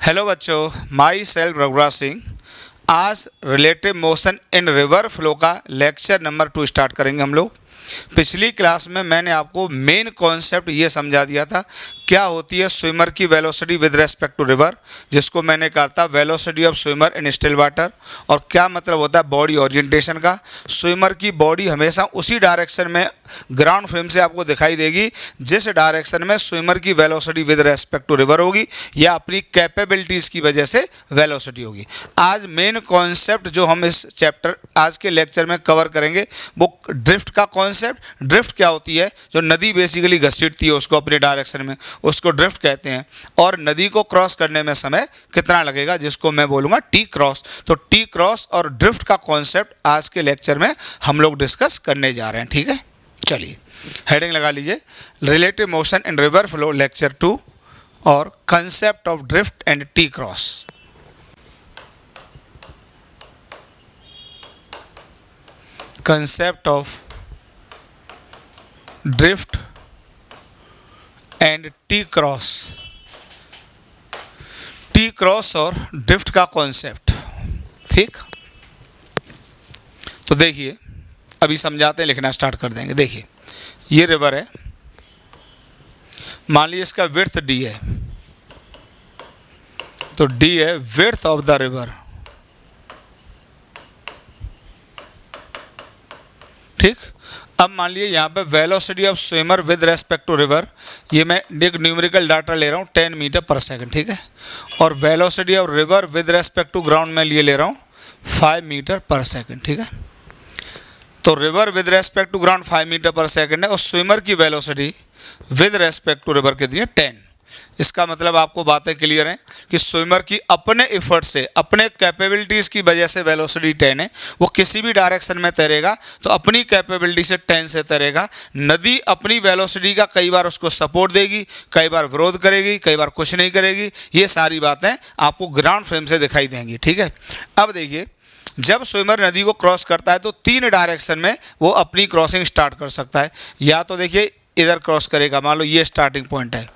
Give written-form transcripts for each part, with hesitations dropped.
Hello बच्चों, my self Raghuraj Singh. आज relative motion in river flow का लेक्चर नंबर 2 स्टार्ट करेंगे हम लोग। पिछली क्लास में मैंने आपको मेन कॉन्सेप्ट ये समझा दिया था क्या होती है स्विमर की velocity with respect to river, जिसको मैंने कहा था velocity of swimmer in still water, और क्या मतलब होता है बॉडी ओरिएंटेशन का। स्विमर की बॉडी हमेशा उसी डायरेक्शन में ग्राउंड फ्रेम से आपको दिखाई देगी जिस डायरेक्शन में स्विमर की velocity with respect to river होगी या अपनी कैपेबिलिटीज़ की वजह से वेलोसिटी होगी। आज मेन कॉन्सेप्ट जो हम इस चैप्टर आज के लेक्चर में कवर करेंगे वो ड्रिफ्ट का कॉन्सेप्ट। ड्रिफ्ट क्या होती है? जो नदी बेसिकली घसीटती है उसको अपने डायरेक्शन में, उसको ड्रिफ्ट कहते हैं। और नदी को क्रॉस करने में समय कितना लगेगा, जिसको मैं बोलूँगा टी क्रॉस। तो टी क्रॉस और ड्रिफ्ट का कॉन्सेप्ट आज के लेक्चर में हम लोग डिस्कस करने जा रहे हैं। ठीक है, चलिए हेडिंग लगा लीजिए, relative motion in river flow lecture 2 और concept of drift and T cross. Concept of drift and T cross. T cross और ड्रिफ्ट का कॉन्सेप्ट। ठीक, तो देखिए अभी समझाते हैं, लिखना स्टार्ट कर देंगे। देखिए ये रिवर है, मान लीजिए इसका विड्थ डी है, तो डी है विड्थ ऑफ द रिवर। ठीक, अब मान लीजिए यहाँ पे velocity of swimmer with respect to river, ये मैं एक न्यूमेरिकल डाटा ले रहा हूँ 10 मीटर पर सेकंड। ठीक है, और velocity of river with respect to ground में लिए ले रहा हूँ 5 मीटर पर सेकंड। ठीक है, तो river with respect to ground 5 metre per second है और स्विमर की velocity with respect to river कितनी है? 10। इसका मतलब आपको बातें क्लियर हैं कि स्विमर की अपने एफर्ट से, अपने कैपेबिलिटीज़ की वजह से वेलोसिटी 10 है। वो किसी भी डायरेक्शन में तैरेगा तो अपनी कैपेबिलिटी से 10 से तैरेगा। नदी अपनी वेलोसिटी का कई बार उसको सपोर्ट देगी, कई बार विरोध करेगी, कई बार कुछ नहीं करेगी। ये सारी बातें आपको ग्राउंड फ्रेम से दिखाई देंगी। ठीक है, अब देखिए जब स्विमर नदी को क्रॉस करता है तो 3 डायरेक्शन में वो अपनी क्रॉसिंग स्टार्ट कर सकता है। या तो देखिए इधर क्रॉस करेगा, मान लो ये स्टार्टिंग पॉइंट है,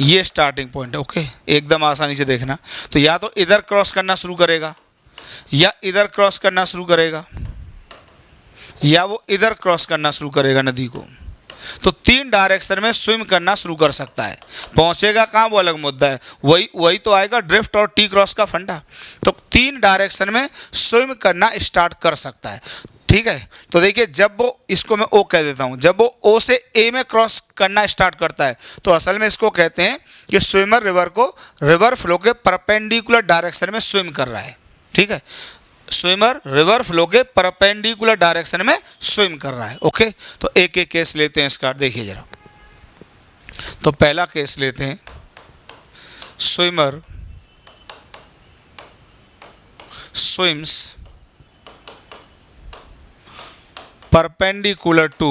ये स्टार्टिंग पॉइंट है। ओके, एकदम आसानी से देखना। तो या तो इधर क्रॉस करना शुरू करेगा, या इधर क्रॉस करना शुरू करेगा, या वो इधर क्रॉस करना शुरू करेगा नदी को। तो 3 डायरेक्शन में स्विम करना शुरू कर सकता है। पहुंचेगा कहाँ वो अलग मुद्दा है, वही तो आएगा ड्रिफ्ट और टी क्रॉस का फंडा। तो 3 डायरेक्शन में स्विम करना स्टार्ट कर सकता है। ठीक है, तो देखिए जब वो, इसको मैं ओ कह देता हूँ, जब वो ओ से ए में क्रॉस करना स्टार्ट करता है तो असल में इसको कहते हैं कि स्विमर रिवर को रिवर फ्लो के परपेंडिकुलर डायरेक्शन में स्विम कर रहा है। ठीक है, स्विमर रिवर फ्लो के परपेंडिकुलर डायरेक्शन में स्विम कर रहा है। ओके, तो एक एक केस लेते हैं इसका, देखिए जरा। तो पहला केस लेते हैं, swimmer swims perpendicular to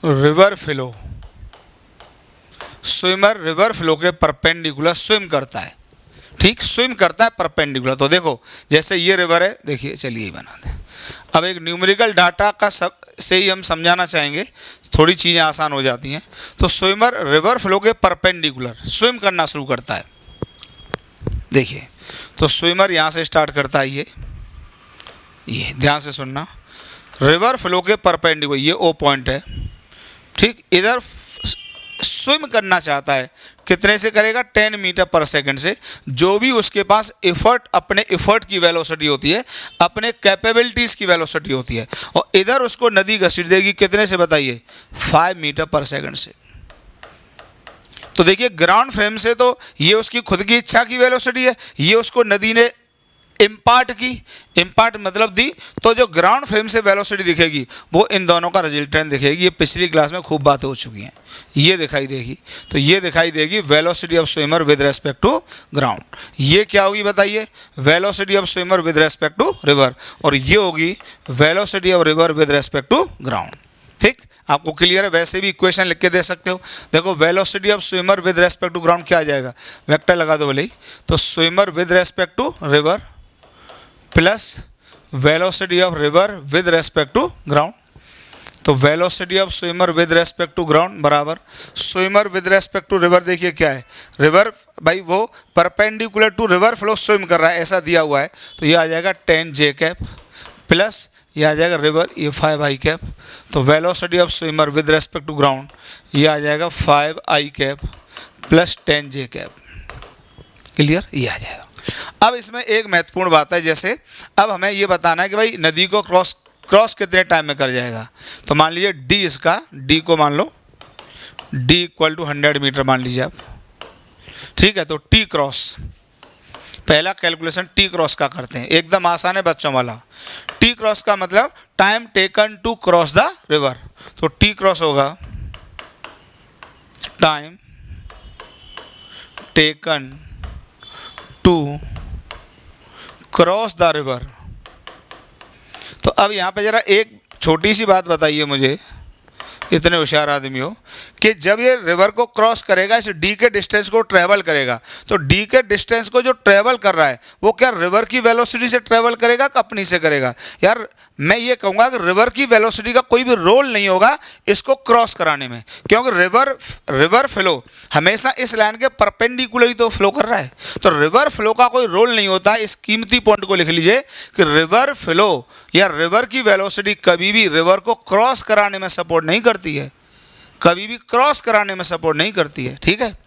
river flow. Swimmer river flow के परपेंडिकुलर स्विम करता है। ठीक, स्विम करता है परपेंडिकुलर। तो देखो जैसे ये रिवर है, देखिए चलिए ही बना दें। अब एक न्यूमेरिकल डाटा का सब से ही हम समझाना चाहेंगे, थोड़ी चीज़ें आसान हो जाती हैं। तो स्विमर रिवर फ्लो के परपेंडिकुलर स्विम करना शुरू करता है। देखिए तो स्विमर यहाँ से स्टार्ट करता है, ये ध्यान से सुनना, रिवर फ्लो के परपेंडिकुलर, ये ओ पॉइंट है। ठीक, इधर स्विम करना चाहता है, कितने से करेगा? 10 मीटर पर सेकंड से। जो भी उसके पास एफर्ट, अपने एफर्ट की वेलोसिटी होती है, अपने कैपेबिलिटीज़ की वेलोसिटी होती है, और इधर उसको नदी घसीट देगी कितने से बताइए? 5 मीटर पर सेकंड से। तो देखिए ग्राउंड फ्रेम से तो ये उसकी खुद की इच्छा की वेलोसिटी है, ये उसको नदी ने इम्पार्ट की, इम्पार्ट मतलब दी, तो जो ग्राउंड फ्रेम से वेलोसिटी दिखेगी वो इन दोनों का रिजल्टेंट दिखेगी। ये पिछली क्लास में खूब बातें हो चुकी हैं, ये दिखाई देगी। तो ये दिखाई देगी velocity of swimmer with respect to ground. ये क्या होगी बताइए? Velocity of swimmer with respect to river, और ये होगी velocity of river with respect to ground. ठीक, आपको क्लियर है? वैसे भी इक्वेशन लिख के दे सकते हो। देखो velocity of swimmer with respect to ground क्या आ जाएगा? वेक्टर लगा दो भले ही। तो swimmer with respect to river plus velocity of river with respect to ground. तो velocity of swimmer with respect to ground बराबर swimmer with respect to river, देखिए क्या है, रिवर भाई वो perpendicular to river flow swim कर रहा है ऐसा दिया हुआ है, तो ये आ जाएगा 10 जे कैप प्लस ये आ जाएगा रिवर ये 5 आई कैप, तो velocity of swimmer with respect to ground ये आ जाएगा 5 I cap plus 10 J cap. Clear, ये आ जाएगा। अब इसमें एक महत्वपूर्ण बात है, जैसे अब हमें ये बताना है कि भाई नदी को क्रॉस कितने टाइम में कर जाएगा। तो मान लीजिए डी, इसका डी को मान लो डी इक्वल टू 100 मीटर मान लीजिए आप, ठीक है। तो टी क्रॉस, पहला कैलकुलेशन टी क्रॉस का करते हैं, एकदम आसान है बच्चों वाला। टी क्रॉस का मतलब time taken to cross the river, तो टी क्रॉस होगा time taken to cross the river. तो अब यहाँ पे ज़रा एक छोटी सी बात बताइए मुझे, इतने होशियार आदमी हो, कि जब ये रिवर को क्रॉस करेगा इस डी के डिस्टेंस को ट्रैवल करेगा, तो डी के डिस्टेंस को जो ट्रैवल कर रहा है वो क्या रिवर की वेलोसिटी से ट्रैवल करेगा कि अपनी से करेगा? यार मैं ये कहूँगा कि रिवर की वेलोसिटी का कोई भी रोल नहीं होगा इसको क्रॉस कराने में, क्योंकि रिवर फ्लो हमेशा इस लाइन के परपेंडिकुलर ही तो फ्लो कर रहा है, तो रिवर फ्लो का कोई रोल नहीं होता। इस कीमती पॉइंट को लिख लीजिए कि रिवर फ्लो या रिवर की वेलोसिटी कभी भी रिवर को क्रॉस कराने में सपोर्ट नहीं करती है, कभी भी क्रॉस कराने में सपोर्ट नहीं करती है, ठीक है।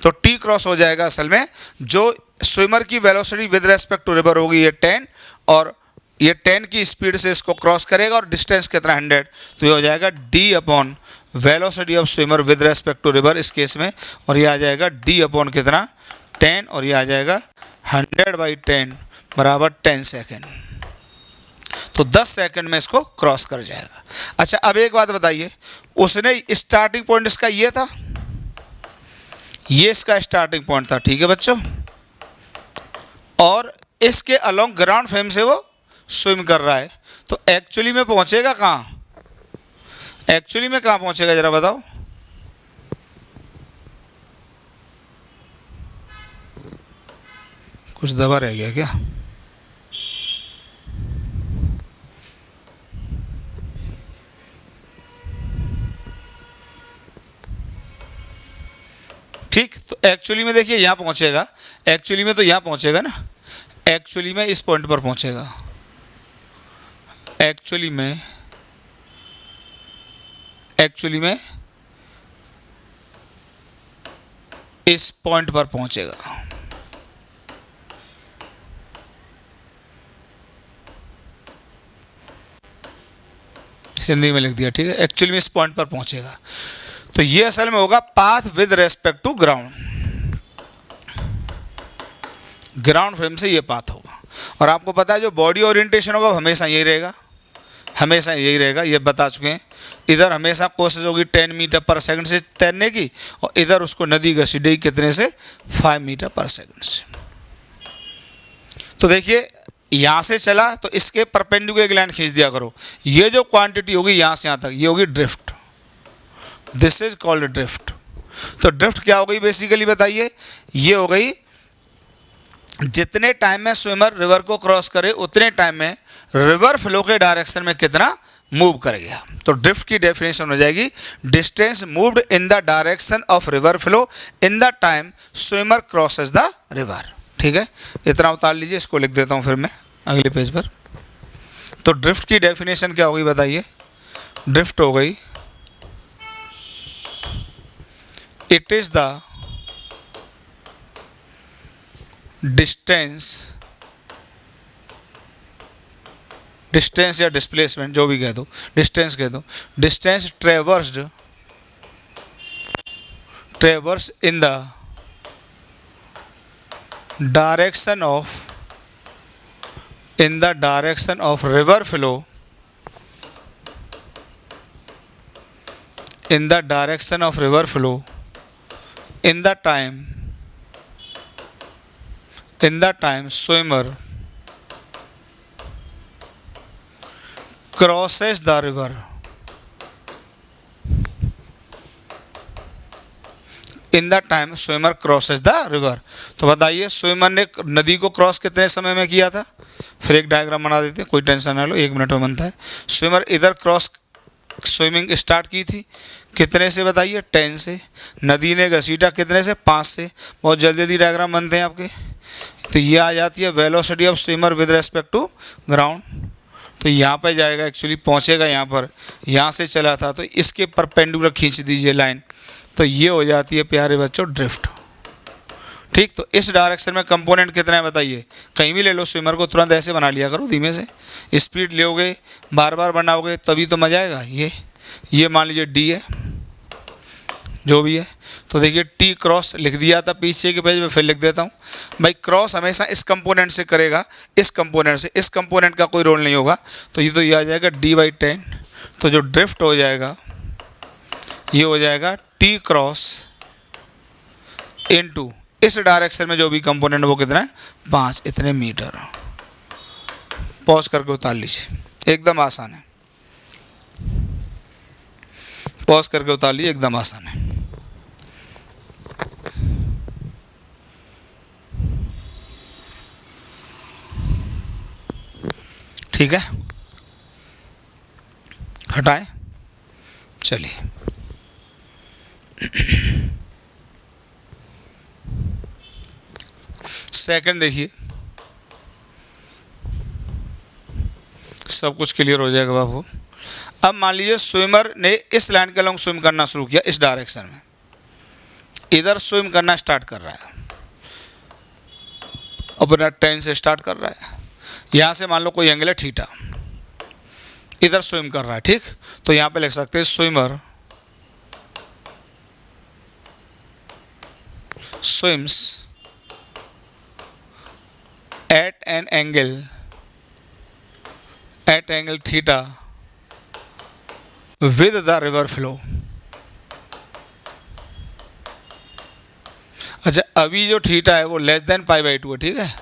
तो टी क्रॉस हो जाएगा असल में, जो स्विमर की velocity with respect to river होगी ये 10, और ये 10 की स्पीड से इसको क्रॉस करेगा, और डिस्टेंस कितना 100, तो ये हो जाएगा D upon velocity of swimmer with respect to river इस केस में, और ये आ जाएगा डी अपॉन कितना 10, और ये आ जाएगा 100/10 बराबर 10 सेकेंड। तो 10 सेकंड में इसको क्रॉस कर जाएगा। अच्छा अब एक बात बताइए, उसने स्टार्टिंग पॉइंट इसका ये था, ये इसका स्टार्टिंग पॉइंट था, ठीक है बच्चों, और इसके अलोंग ग्राउंड फ्रेम से वो स्विम कर रहा है, तो एक्चुअली में पहुंचेगा कहाँ? एक्चुअली में कहाँ पहुंचेगा जरा बताओ? कुछ दबा रह गया क्या? ठीक, तो एक्चुअली में देखिए यहाँ पहुँचेगा, एक्चुअली में तो यहाँ पहुँचेगा ना, एक्चुअली में इस पॉइंट पर पहुँचेगा, एक्चुअली में इस पॉइंट पर पहुँचेगा। हिंदी में लिख दिया, ठीक है, एक्चुअली में इस पॉइंट पर पहुँचेगा। तो ये असल में होगा path with respect to ground, ground frame से ये पाथ होगा। और आपको पता है जो बॉडी ओरिएंटेशन होगा हमेशा यही रहेगा, हमेशा यही रहेगा, ये बता चुके हैं। इधर हमेशा कोशिश होगी 10 मीटर पर सेकंड से तैरने की, और इधर उसको नदी घसीटेगी कितने से 5 मीटर पर सेकंड से। तो देखिए यहाँ से चला तो इसके परपेंडिकुलर एक लाइन खींच दिया करो, ये जो क्वांटिटी होगी यहाँ से यहाँ तक ये होगी drift, this is called drift. तो ड्रिफ्ट क्या हो गई बेसिकली बताइए? ये हो गई जितने टाइम में स्विमर रिवर को क्रॉस करे उतने टाइम में रिवर फ्लो के डायरेक्शन में कितना मूव करेगा। तो ड्रिफ्ट की डेफिनेशन हो जाएगी distance moved in the direction of river flow in the time swimmer crosses the river. ठीक है, इतना उतार लीजिए, इसको लिख देता हूँ फिर मैं अगले पेज पर। तो ड्रिफ्ट की डेफिनेशन क्या होगी बताइए? ड्रिफ्ट हो गई इट इज द डिस्टेंस या डिस्प्लेसमेंट जो भी कह दो, डिस्टेंस कह दो, distance ट्रेवर्स in the direction of river flow in the direction of river flow in the time swimmer crosses the river in the time swimmer crosses the river. तो बताइए swimmer ने नदी को क्रॉस कितने समय में किया था? फिर एक डायग्राम बना देते हैं, कोई टेंशन ना लो, 1 मिनट में बनता है। स्विमर इधर क्रॉस स्विमिंग स्टार्ट की थी, कितने से बताइए, 10 से। नदी ने घसीटा कितने से, 5 से। बहुत जल्दी जल्दी डायग्राम बनते हैं आपके। तो ये आ जाती है velocity of swimmer with respect to ground. तो यहाँ पर जाएगा, एक्चुअली पहुँचेगा यहाँ पर, यहाँ से चला था तो इसके परपेंडिकुलर खींच दीजिए लाइन, तो ये हो जाती है प्यारे बच्चों ड्रिफ्ट। ठीक, तो इस डायरेक्शन में कंपोनेंट कितना है बताइए, कहीं भी ले लो स्विमर को, तुरंत ऐसे बना लिया करो धीमे से, स्पीड लोगे बार बार बनाओगे तभी तो मजा आएगा। ये मान लीजिए डी है जो भी है, तो देखिए टी क्रॉस लिख दिया था पीछे के पेज में, फिर लिख देता हूँ भाई, क्रॉस हमेशा इस कंपोनेंट से करेगा, इस कंपोनेंट से, इस कंपोनेंट का कोई रोल नहीं होगा। तो ये आ जाएगा d/10। तो जो ड्रिफ्ट हो जाएगा ये हो जाएगा टी क्रॉस इनटू इस डायरेक्शन में जो भी कंपोनेंट वो कितना है, 5 इतने मीटर। पॉज करके उतार लीजिए, एकदम आसान है। पॉज करके उतार लीजिए, एकदम आसान है। ठीक है, हटाएं, चलिए। सेकंड देखिए, सब कुछ क्लियर हो जाएगा बाबू। अब मान लीजिए स्विमर ने इस लाइन के अलॉन्ग स्विम करना शुरू किया, इस डायरेक्शन में इधर स्विम करना स्टार्ट कर रहा है, अपना 10 से स्टार्ट कर रहा है। यहाँ से मान लो कोई एंगल है थीटा, इधर स्विम कर रहा है। ठीक, तो यहाँ पे लिख सकते हैं swimmer swims at an angle theta with the river flow. अच्छा, अभी जो थीटा है वो लेस देन π/2 है। ठीक है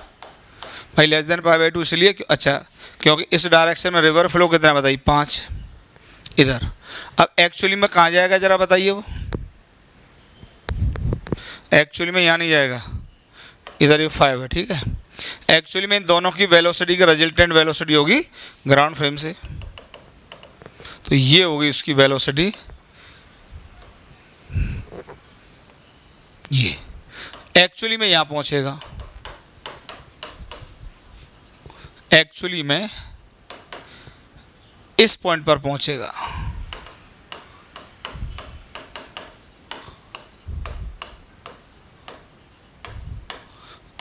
भाई, लेस देन π/2 इसलिए अच्छा क्योंकि इस डायरेक्शन में रिवर फ्लो कितना बताइए, 5 इधर। अब एक्चुअली में कहाँ जाएगा जरा बताइए, वो एक्चुअली में यहाँ नहीं जाएगा, इधर ये 5 है। ठीक है, एक्चुअली में इन दोनों की वेलोसिटी की रिजल्टेंट वेलोसिटी होगी ग्राउंड फ्रेम से, तो ये होगी इसकी वेलोसिटी। ये एक्चुअली में यहाँ पहुँचेगा, एक्चुअली में इस पॉइंट पर पहुँचेगा।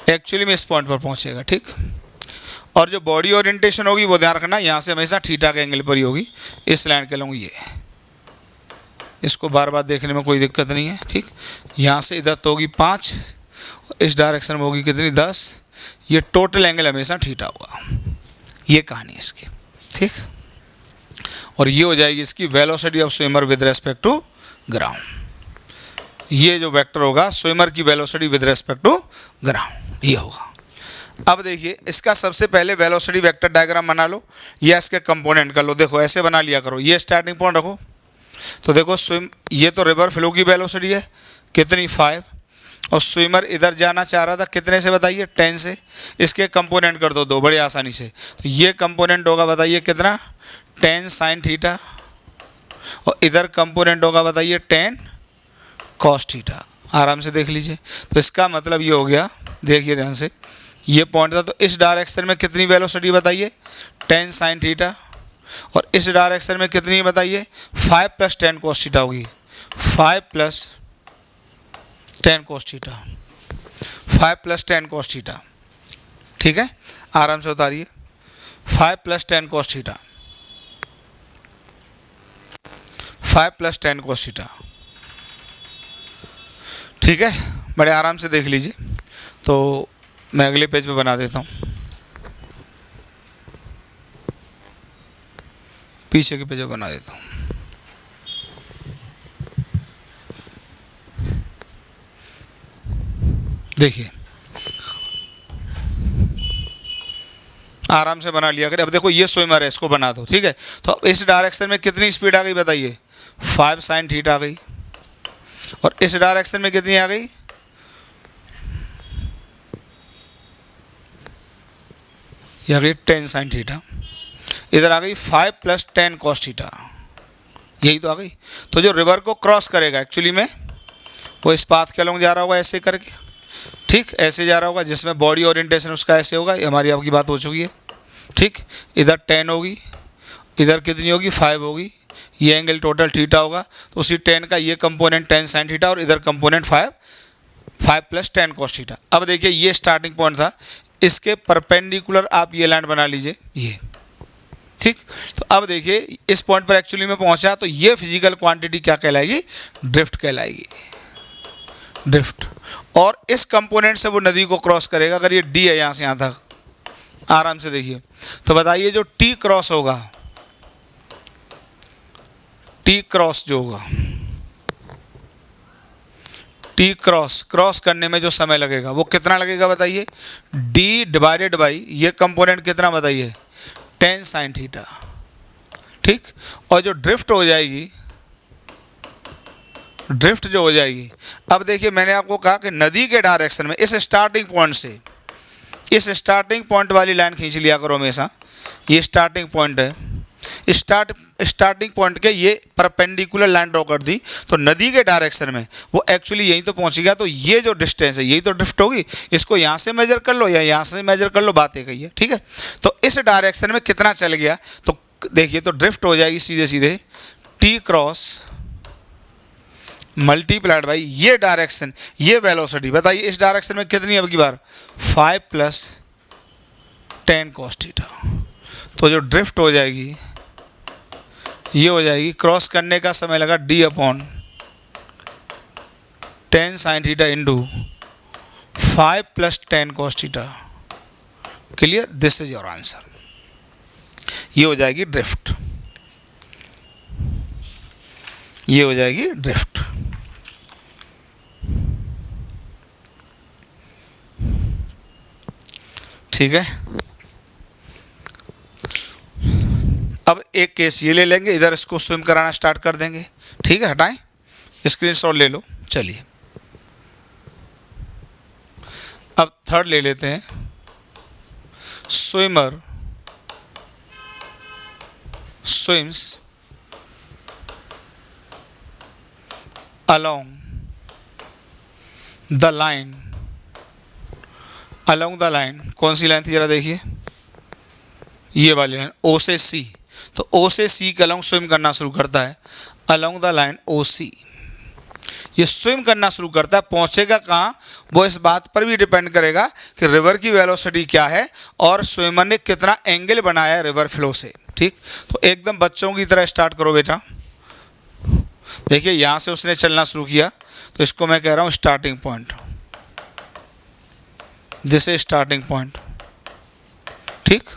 एक्चुअली में इस पॉइंट पर पहुँचेगा। ठीक, और जो बॉडी ओरिएंटेशन होगी वो ध्यान रखना, यहाँ से हमेशा थीटा के एंगल पर ही होगी, इस लाइन के लूँगी। ये इसको बार बार देखने में कोई दिक्कत नहीं है। ठीक, यहाँ से इधर तो होगी 5, इस डायरेक्शन में होगी कितनी, 10। ये टोटल एंगल हमेशा थीटा होगा, ये कहानी है इसकी। ठीक, और ये हो जाएगी इसकी velocity of swimmer with respect to ground. ये जो वेक्टर होगा स्विमर की velocity with respect to ground, ये होगा। अब देखिए इसका सबसे पहले वेलोसिटी वेक्टर डायग्राम बना लो, या इसके कंपोनेंट कर लो। देखो ऐसे बना लिया करो, ये स्टार्टिंग पॉइंट रखो। तो देखो ये तो रिवर फ्लो की वेलोसिटी है कितनी, 5, और स्विमर इधर जाना चाह रहा था कितने से बताइए, 10 से। इसके कंपोनेंट कर दो बड़े आसानी से। तो ये कंपोनेंट होगा बताइए कितना, 10 साइन थीटा, और इधर कंपोनेंट होगा बताइए 10 कॉस थीटा। आराम से देख लीजिए। तो इसका मतलब ये हो गया, देखिए ध्यान से, ये पॉइंट था तो इस डायरेक्शन में कितनी वेलोसिटी बताइए, 10 साइन थीटा, और इस डायरेक्शन में कितनी बताइए, 5 + 10 कॉस थीटा होगी। 5 + 10 कॉस थीटा, 5 + 10 कॉस थीटा। ठीक है, आराम से उतारिए, 5 + 10 कॉस थीटा, 5 + 10 कॉस थीटा। ठीक है, बड़े आराम से देख लीजिए। तो मैं अगले पेज पे बना देता हूँ, पीछे के पेज पे बना देता हूँ। देखिए आराम से बना लिया करें। अब देखो ये स्विमर है, इसको बना दो। ठीक है, तो इस डायरेक्शन में कितनी स्पीड आ गई बताइए, 5 साइन थीटा आ गई, और इस डायरेक्शन में कितनी आ गई, ये आ गई 10 साइन थीटा। इधर आ गई 5 + 10 कॉस थीटा। यही तो आ गई। तो जो रिवर को क्रॉस करेगा एक्चुअली में वो इस पाथ के अलॉन्ग जा रहा होगा ऐसे करके, ठीक, ऐसे जा रहा होगा, जिसमें बॉडी ओरिएंटेशन उसका ऐसे होगा। ये हमारी आपकी बात हो चुकी है, ठीक। इधर 10 होगी, इधर कितनी होगी 5 होगी, ये एंगल टोटल थीटा होगा। तो उसी 10 का ये कंपोनेंट 10 साइन थीटा और इधर कंपोनेंट 5 प्लस 10 कॉस थीटा। अब देखिए ये स्टार्टिंग पॉइंट था, इसके परपेंडिकुलर आप ये लाइन बना लीजिए ये, ठीक। तो अब देखिए इस पॉइंट पर एक्चुअली में पहुंचा तो ये फिजिकल क्वांटिटी क्या कहलाएगी, ड्रिफ्ट कहलाएगी, ड्रिफ्ट। और इस कंपोनेंट से वो नदी को क्रॉस करेगा। अगर ये डी है यहाँ से यहाँ तक, आराम से देखिए, तो बताइए जो टी क्रॉस होगा, टी क्रॉस जो होगा, टी क्रॉस करने में जो समय लगेगा वो कितना लगेगा बताइए, डी डिवाइडेड बाई ये कंपोनेंट कितना बताइए 10 साइन थीटा, ठीक। और जो ड्रिफ्ट हो जाएगी, ड्रिफ्ट जो हो जाएगी, अब देखिए मैंने आपको कहा कि नदी के डायरेक्शन में इस स्टार्टिंग पॉइंट से, इस स्टार्टिंग पॉइंट वाली लाइन खींच लिया करो हमेशा। ये स्टार्टिंग पॉइंट है, स्टार्टिंग पॉइंट के ये परपेंडिकुलर लाइन ड्रॉ कर दी तो नदी के डायरेक्शन में वो एक्चुअली यहीं तो पहुंच गया। तो ये जो डिस्टेंस है यही तो ड्रिफ्ट होगी। इसको यहाँ से मेजर कर लो या यहाँ से मेजर कर लो, बात एक ही है, ठीक है। तो इस डायरेक्शन में कितना चल गया तो देखिए, तो ड्रिफ्ट हो जाएगी सीधे सीधे टी क्रॉस मल्टीप्लाइड बाई ये डायरेक्शन, ये वेलोसिटी। बताइए इस डायरेक्शन में कितनी अब की बार 5 प्लस 10 कॉस थीटा। तो जो ड्रिफ्ट हो जाएगी ये हो जाएगी, क्रॉस करने का समय लगा D upon 10 sine theta into 5 plus 10 cos theta. Clear, this is your answer. ये हो जाएगी ड्रिफ्ट, ये हो जाएगी ड्रिफ्ट। ठीक है, अब एक केस ये ले लेंगे, इधर इसको स्विम कराना स्टार्ट कर देंगे, ठीक है। हटाएं, स्क्रीनशॉट ले लो। चलिए अब थर्ड ले लेते हैं। Swimmer swims along the line, along the line, कौन सी लाइन थी जरा देखिए, ये वाली लाइन ओ से सी। तो ओ से सी के अलॉन्ग स्विम करना शुरू करता है, along the line ओ सी। ये स्विम करना शुरू करता है, पहुंचेगा कहाँ वो इस बात पर भी डिपेंड करेगा कि रिवर की वेलोसिटी क्या है और स्विमर ने कितना एंगल बनाया है रिवर फ्लो से, ठीक। तो एकदम बच्चों की तरह स्टार्ट करो बेटा। देखिए यहाँ से उसने चलना शुरू किया तो इसको मैं कह रहा हूँ starting point, this is starting point, ठीक।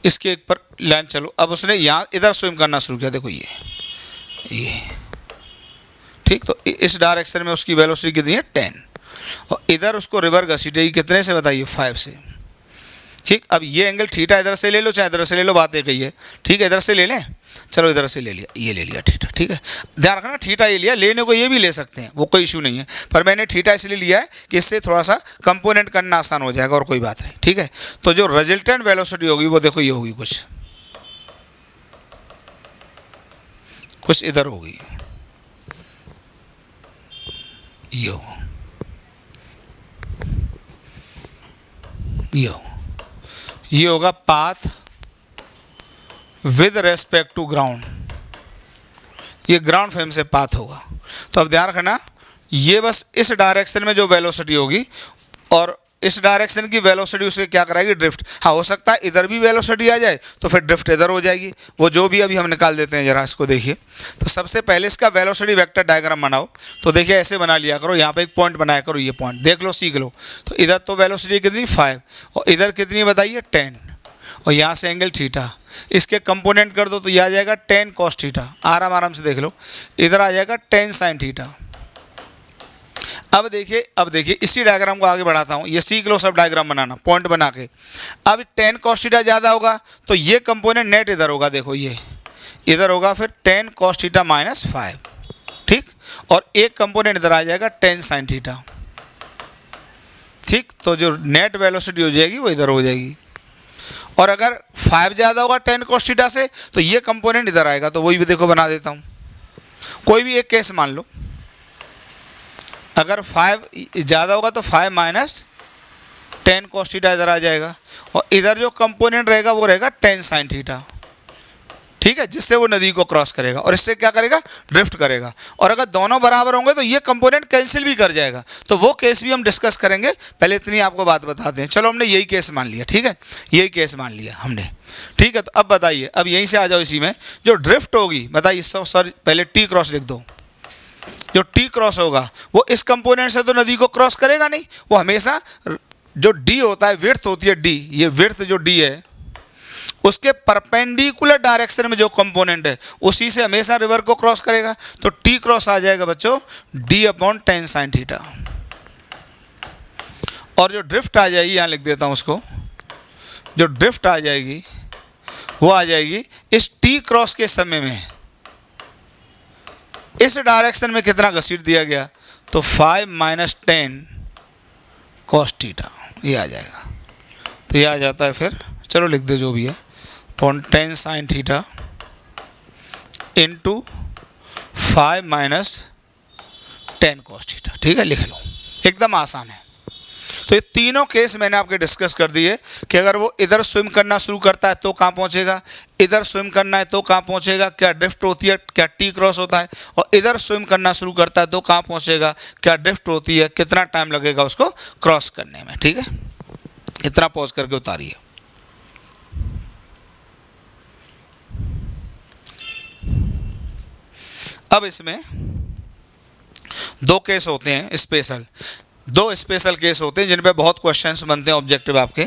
इसके एक पर लाइन चलो। अब उसने यहाँ इधर स्विम करना शुरू किया, देखो ये ठीक। तो इस डायरेक्शन में उसकी वेलोसिटी कितनी है 10 और इधर उसको रिवर घसीटेगी कितने से बताइए 5 से, ठीक। अब ये एंगल थीटा इधर से ले लो चाहे इधर से ले लो, बात एक ही है, ठीक है। इधर से ले लें, चलो इधर से ले लिया, ये ले लिया थीटा, ठीक है। ध्यान रखना थीटा ये लिया, लेने को ये भी ले सकते हैं, वो कोई इशू नहीं है, पर मैंने थीटा इसलिए लिया है कि इससे थोड़ा सा कंपोनेंट करना आसान हो जाएगा और कोई बात नहीं, ठीक है। तो जो रिजल्टेंट वेलोसिटी होगी वो देखो ये होगी, कुछ इधर होगी, ये होगा path with respect to ground, ये ग्राउंड फ्रेम से पाथ होगा। तो अब ध्यान रखना ये बस इस डायरेक्शन में जो वेलोसिटी होगी और इस डायरेक्शन की वेलोसिटी उसे क्या कराएगी ड्रिफ्ट। हाँ हो सकता है इधर भी वेलोसिटी आ जाए तो फिर ड्रिफ्ट इधर हो जाएगी, वो जो भी अभी हम निकाल देते हैं। जरा इसको देखिए, तो सबसे पहले इसका वेलोसिटी वेक्टर डायग्राम बनाओ। तो देखिए ऐसे बना लिया करो, यहाँ पे एक पॉइंट बनाया करो, ये पॉइंट देख लो सीख लो। तो इधर तो वेलोसिटी कितनी 5 और इधर कितनी बताइए 10 और यहाँ से एंगल थीटा, इसके कंपोनेंट कर दो तो ये आ जाएगा 10 कॉस थीटा। आराम से देख लो, इधर आ जाएगा 10 साइन थीटा। अब देखिए इसी डायग्राम को आगे बढ़ाता हूँ, ये सीख लो सब डायग्राम बनाना पॉइंट बना के। अब 10 कॉस थीटा ज़्यादा होगा तो ये कंपोनेंट नेट इधर होगा, देखो ये इधर होगा, फिर 10 कॉस थीटा माइनस 5, ठीक। और एक कंपोनेंट इधर आ जाएगा 10 साइन थीटा, ठीक। तो जो नेट वेलोसिटी हो जाएगी वो इधर हो जाएगी। और अगर 5 ज़्यादा होगा 10 कॉस थीटा से तो ये कंपोनेंट इधर आएगा, तो वही भी देखो बना देता हूँ। कोई भी एक केस मान लो, अगर 5 ज़्यादा होगा तो 5 माइनस 10 cos थीटा इधर आ जाएगा, और इधर जो कंपोनेंट रहेगा वो रहेगा 10 sin थीटा, ठीक है, जिससे वो नदी को क्रॉस करेगा और इससे क्या करेगा, ड्रिफ्ट करेगा। और अगर दोनों बराबर होंगे तो ये कंपोनेंट कैंसिल भी कर जाएगा, तो वो केस भी हम डिस्कस करेंगे। पहले इतनी आपको बात बताते हैं। चलो हमने यही केस मान लिया, ठीक है, यही केस मान लिया हमने, ठीक है। तो अब बताइए, अब यहीं से आ जाओ इसी में, जो ड्रिफ्ट होगी बताइए, सर पहले टी क्रॉस लिख दो। जो टी क्रॉस होगा वो इस कंपोनेंट से तो नदी को क्रॉस करेगा नहीं, वो हमेशा जो डी होता है, विड्थ होती है डी, ये विड्थ जो डी है उसके परपेंडिकुलर डायरेक्शन में जो कंपोनेंट है उसी से हमेशा रिवर को क्रॉस करेगा। तो टी क्रॉस आ जाएगा बच्चों d/10 sin थीटा, और जो ड्रिफ्ट आ जाएगी, यहाँ लिख देता हूँ उसको, जो ड्रिफ्ट आ जाएगी वो आ जाएगी इस टी क्रॉस के समय में इस डायरेक्शन में कितना घसीट दिया गया, तो 5 माइनस 10 cos थीटा, ये आ जाएगा। तो ये आ जाता है, फिर चलो लिख दे जो भी है, 10 sin theta into 5 minus 10 cos theta, ठीक है, लिख लो, एकदम आसान है। तो ये तीनों केस मैंने आपके डिस्कस कर दिए कि अगर वो इधर स्विम करना शुरू करता है तो कहाँ पहुँचेगा, इधर स्विम करना है तो कहाँ पहुँचेगा, क्या ड्रिफ्ट होती है, क्या टी क्रॉस होता है, और इधर स्विम करना शुरू करता है तो कहाँ पहुँचेगा, क्या ड्रिफ्ट होती है, कितना टाइम लगेगा उसको क्रॉस करने में, ठीक है। इतना पॉज करके उतारिए। अब इसमें दो केस होते हैं स्पेशल, दो स्पेशल केस होते हैं जिन पे बहुत क्वेश्चंस बनते हैं ऑब्जेक्टिव आपके।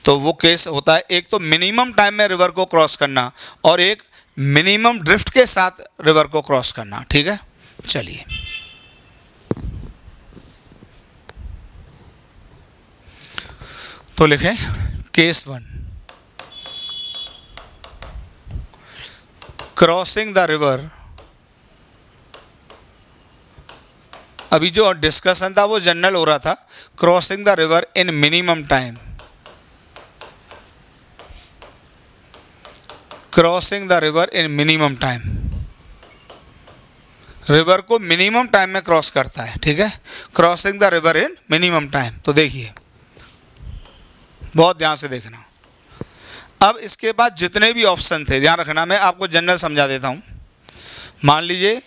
तो वो केस होता है, एक तो मिनिमम टाइम में रिवर को क्रॉस करना और एक मिनिमम ड्रिफ्ट के साथ रिवर को क्रॉस करना, ठीक है। चलिए, तो लिखें केस 1, क्रॉसिंग द रिवर। अभी जो डिस्कशन था वो जनरल हो रहा था, crossing the river in minimum time, crossing the river in minimum time, river को मिनिमम टाइम में क्रॉस करता है, ठीक है, crossing the river in minimum time. तो देखिए, बहुत ध्यान से देखना। अब इसके बाद जितने भी ऑप्शन थे ध्यान रखना, मैं आपको जनरल समझा देता हूँ। मान लीजिए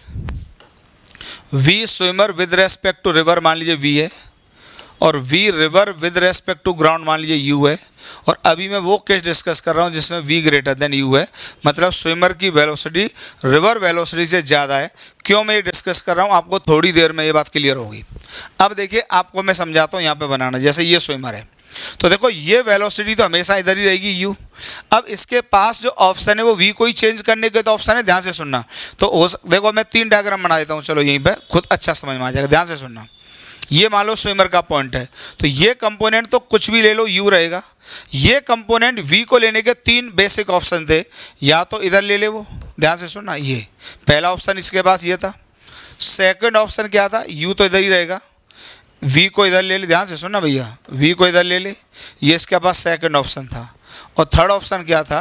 V swimmer with respect to river मान लीजिए वी है, और V river with respect to ground मान लीजिए यू है, और अभी मैं वो केस डिस्कस कर रहा हूँ जिसमें वी ग्रेटर देन यू है, मतलब स्विमर की वेलोसिटी रिवर वेलोसिटी से ज़्यादा है। क्यों मैं ये डिस्कस कर रहा हूँ, आपको थोड़ी देर में ये बात क्लियर होगी। अब देखिए, आपको मैं समझाता हूँ यहाँ पे बनाना। जैसे ये स्विमर है, तो देखो ये वेलोसिटी तो हमेशा इधर ही रहेगी u। अब इसके पास जो ऑप्शन है वो v को ही चेंज करने के तो ऑप्शन है, ध्यान से सुनना। तो देखो मैं 3 डायग्राम बना देता हूँ, चलो यहीं पे खुद अच्छा समझ में आ जाएगा, ध्यान से सुनना। ये मान लो स्विमर का पॉइंट है, तो ये कंपोनेंट तो कुछ भी ले लो u रहेगा। ये कंपोनेंट v को लेने के 3 बेसिक ऑप्शन थे, या तो इधर ले ले वो, ध्यान से सुनना, ये पहला ऑप्शन इसके पास ये था। सेकंड ऑप्शन क्या था, u तो इधर ही रहेगा, v को इधर ले ले, ध्यान से सुनना भैया, v को इधर ले ले, ये इसके पास सेकंड ऑप्शन था। और थर्ड ऑप्शन क्या था,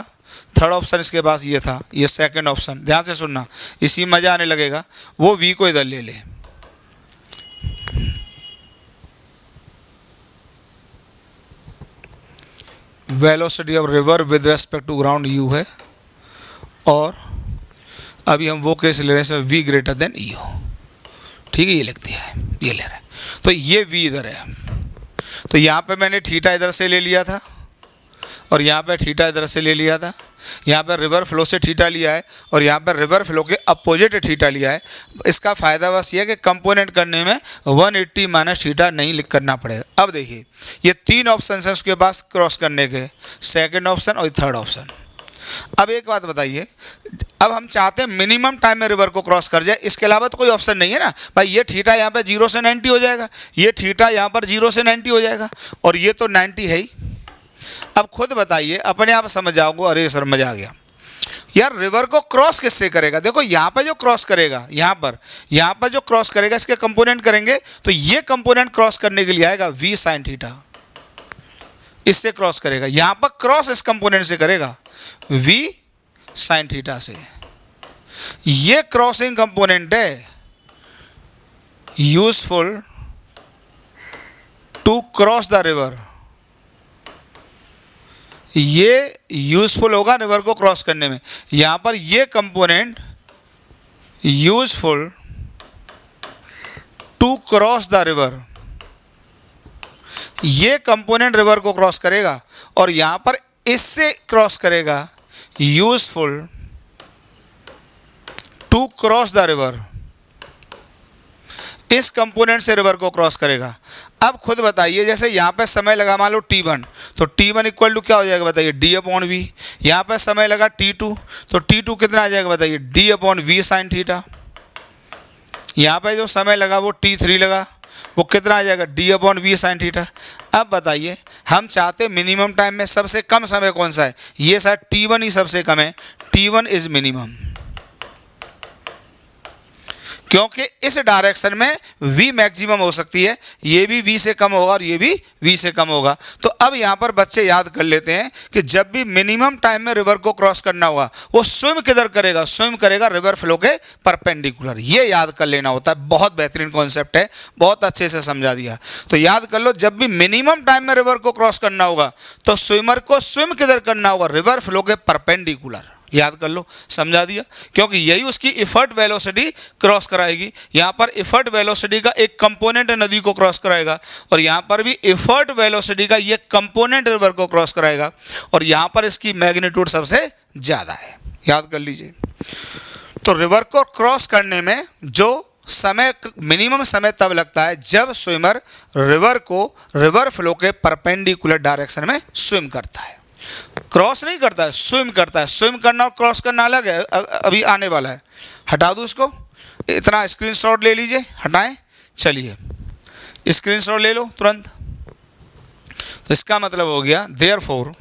थर्ड ऑप्शन इसके पास ये था, ये सेकंड ऑप्शन, ध्यान से सुनना, इसी मज़ा आने लगेगा। वो v को इधर ले ले, velocity of river with respect to ground u है, और अभी हम वो केस ले रहे हैं इसमें v ग्रेटर देन u, ठीक है, ये लिख दिया है, ये ले रहे हैं। तो ये v इधर है, तो यहाँ पे मैंने थीटा इधर से ले लिया था, और यहाँ पे थीटा इधर से ले लिया था। यहाँ पे रिवर फ्लो से थीटा लिया है, और यहाँ पे रिवर फ्लो के अपोजिट थीटा लिया है। इसका फ़ायदा बस ये है कि कंपोनेंट करने में 180 माइनस थीटा नहीं लिख करना पड़ेगा। अब देखिए, ये 3 ऑप्शन हैं उसके पास क्रॉस करने के, सेकेंड ऑप्शन और थर्ड ऑप्शन। अब एक बात बताइए, अब हम चाहते हैं मिनिमम टाइम में रिवर को क्रॉस कर जाए, इसके अलावा तो कोई ऑप्शन नहीं है ना भाई। ये थीटा यहाँ पे 0 से 90 हो जाएगा, ये थीटा यहाँ पर 0 से 90 हो जाएगा, और ये तो 90 है ही। अब खुद बताइए, अपने आप समझ जाओगे, अरे सर मजा आ गया यार, रिवर को क्रॉस किससे करेगा। देखो यहाँ पर जो क्रॉस करेगा, यहाँ पर जो क्रॉस करेगा, इसके कंपोनेंट करेंगे, तो ये कंपोनेंट क्रॉस करने के लिए आएगा v साइन थीटा, इससे क्रॉस करेगा। यहाँ पर क्रॉस इस कंपोनेंट से करेगा v साइन थीटा से, ये क्रॉसिंग कंपोनेंट है useful to cross the river, ये यूजफुल होगा रिवर को क्रॉस करने में। यहां पर ये component useful to cross the river, ये कंपोनेंट रिवर को क्रॉस करेगा, और यहां पर इससे क्रॉस करेगा useful to cross the river, इस कंपोनेंट से रिवर को क्रॉस करेगा। अब खुद बताइए, जैसे यहाँ पे समय लगा मान लो t1, तो t1 इक्वल टू क्या हो जाएगा बताइए, d/v। यहाँ पे समय लगा t2, तो t2 कितना आ जाएगा बताइए, d/v sin थीटा। यहाँ पे जो समय लगा वो t3 लगा, वो कितना आ जाएगा, d/v sin थीटा। अब बताइए, हम चाहते मिनिमम टाइम में सबसे कम समय कौन सा है, ये शायद t1 ही सबसे कम है, t1 इज मिनिमम, क्योंकि इस डायरेक्शन में v मैक्सिमम हो सकती है, ये भी v से कम होगा और ये भी v से कम होगा। तो अब यहाँ पर बच्चे याद कर लेते हैं कि जब भी मिनिमम टाइम में रिवर को क्रॉस करना होगा, वो स्विम किधर करेगा, स्विम करेगा रिवर फ्लो के परपेंडिकुलर। ये याद कर लेना होता है, बहुत बेहतरीन कॉन्सेप्ट है, बहुत अच्छे से समझा दिया। तो याद कर लो, जब भी मिनिमम टाइम में रिवर को क्रॉस करना होगा तो स्विमर को स्विम किधर करना होगा, रिवर फ्लो के परपेंडिकुलर। याद कर लो, समझा दिया, क्योंकि यही उसकी इफर्ट वेलोसिटी क्रॉस कराएगी। यहाँ पर इफर्ट वेलोसिटी का एक कंपोनेंट नदी को क्रॉस कराएगा, और यहाँ पर भी इफर्ट वेलोसिटी का ये कंपोनेंट रिवर को क्रॉस कराएगा, और यहाँ पर इसकी मैग्नीट्यूड सबसे ज़्यादा है। याद कर लीजिए। तो रिवर को क्रॉस करने में जो समय, मिनिमम समय तब लगता है जब स्विमर रिवर को रिवर फ्लो के परपेंडिकुलर डायरेक्शन में स्विम करता है, क्रॉस नहीं करता है, स्विम करता है। स्विम करना और क्रॉस करना अलग है, अभी आने वाला है। हटा दूँ इसको, इतना स्क्रीनशॉट ले लीजिए, हटाएं। चलिए स्क्रीनशॉट ले लो तुरंत। तो इसका मतलब हो गया देयरफॉर,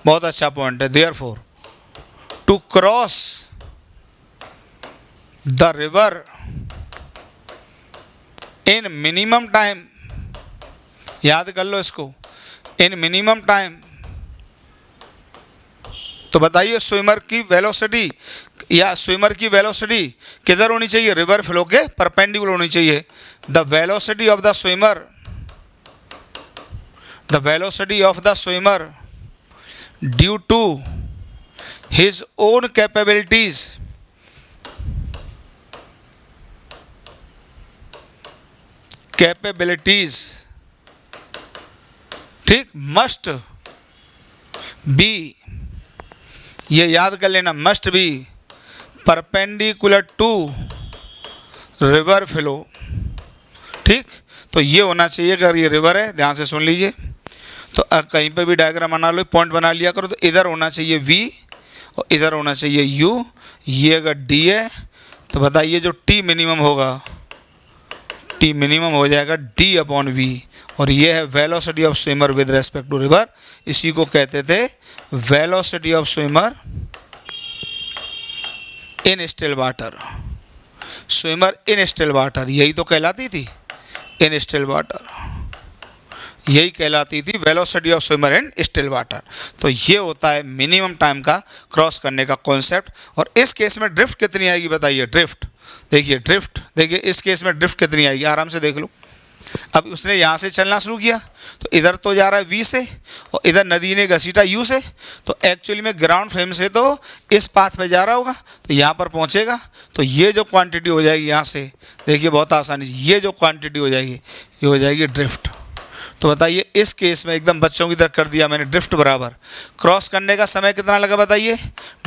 बहुत अच्छा पॉइंट है, therefore to cross the river in minimum time, याद कर लो इसको, इन मिनिमम टाइम। तो बताइए स्विमर की वेलोसिटी या स्विमर की वेलोसिटी किधर होनी चाहिए, रिवर फ्लो के परपेंडिकुलर होनी चाहिए। The velocity of the swimmer, the velocity of the swimmer due to his own capabilities, capabilities, ठीक, मस्ट बी, ये याद कर लेना, must be perpendicular to river flow. ठीक, तो ये होना चाहिए। अगर ये रिवर है, ध्यान से सुन लीजिए, तो कहीं पे भी डायग्राम बना लो, पॉइंट बना लिया करो। तो इधर होना चाहिए v और इधर होना चाहिए u। ये अगर d है तो बताइए जो t मिनिमम होगा, t मिनिमम हो जाएगा d/v, और ये है velocity of swimmer with respect to river. इसी को कहते थे velocity of swimmer in still water, swimmer in still water, यही तो कहलाती थी, इन स्टिल वाटर, यही कहलाती थी velocity of swimmer in still water. तो ये होता है मिनिमम टाइम का क्रॉस करने का कॉन्सेप्ट। और इस केस में ड्रिफ्ट कितनी आएगी बताइए, ड्रिफ्ट देखिए, ड्रिफ्ट देखिए, इस केस में ड्रिफ्ट कितनी आएगी, आराम से देख लो। अब उसने यहाँ से चलना शुरू किया, तो इधर तो जा रहा है v से, और इधर नदी ने घसीटा u से, तो एक्चुअली में ग्राउंड फ्रेम से तो इस पाथ पे जा रहा होगा, तो यहाँ पर पहुँचेगा। तो ये जो क्वांटिटी हो जाएगी यहाँ से, देखिए बहुत आसानी से, ये जो क्वांटिटी हो जाएगी ये हो जाएगी ड्रिफ्ट। तो बताइए इस केस में एकदम बच्चों की तरह कर दिया मैंने, ड्रिफ्ट बराबर क्रॉस करने का समय कितना लगा बताइए,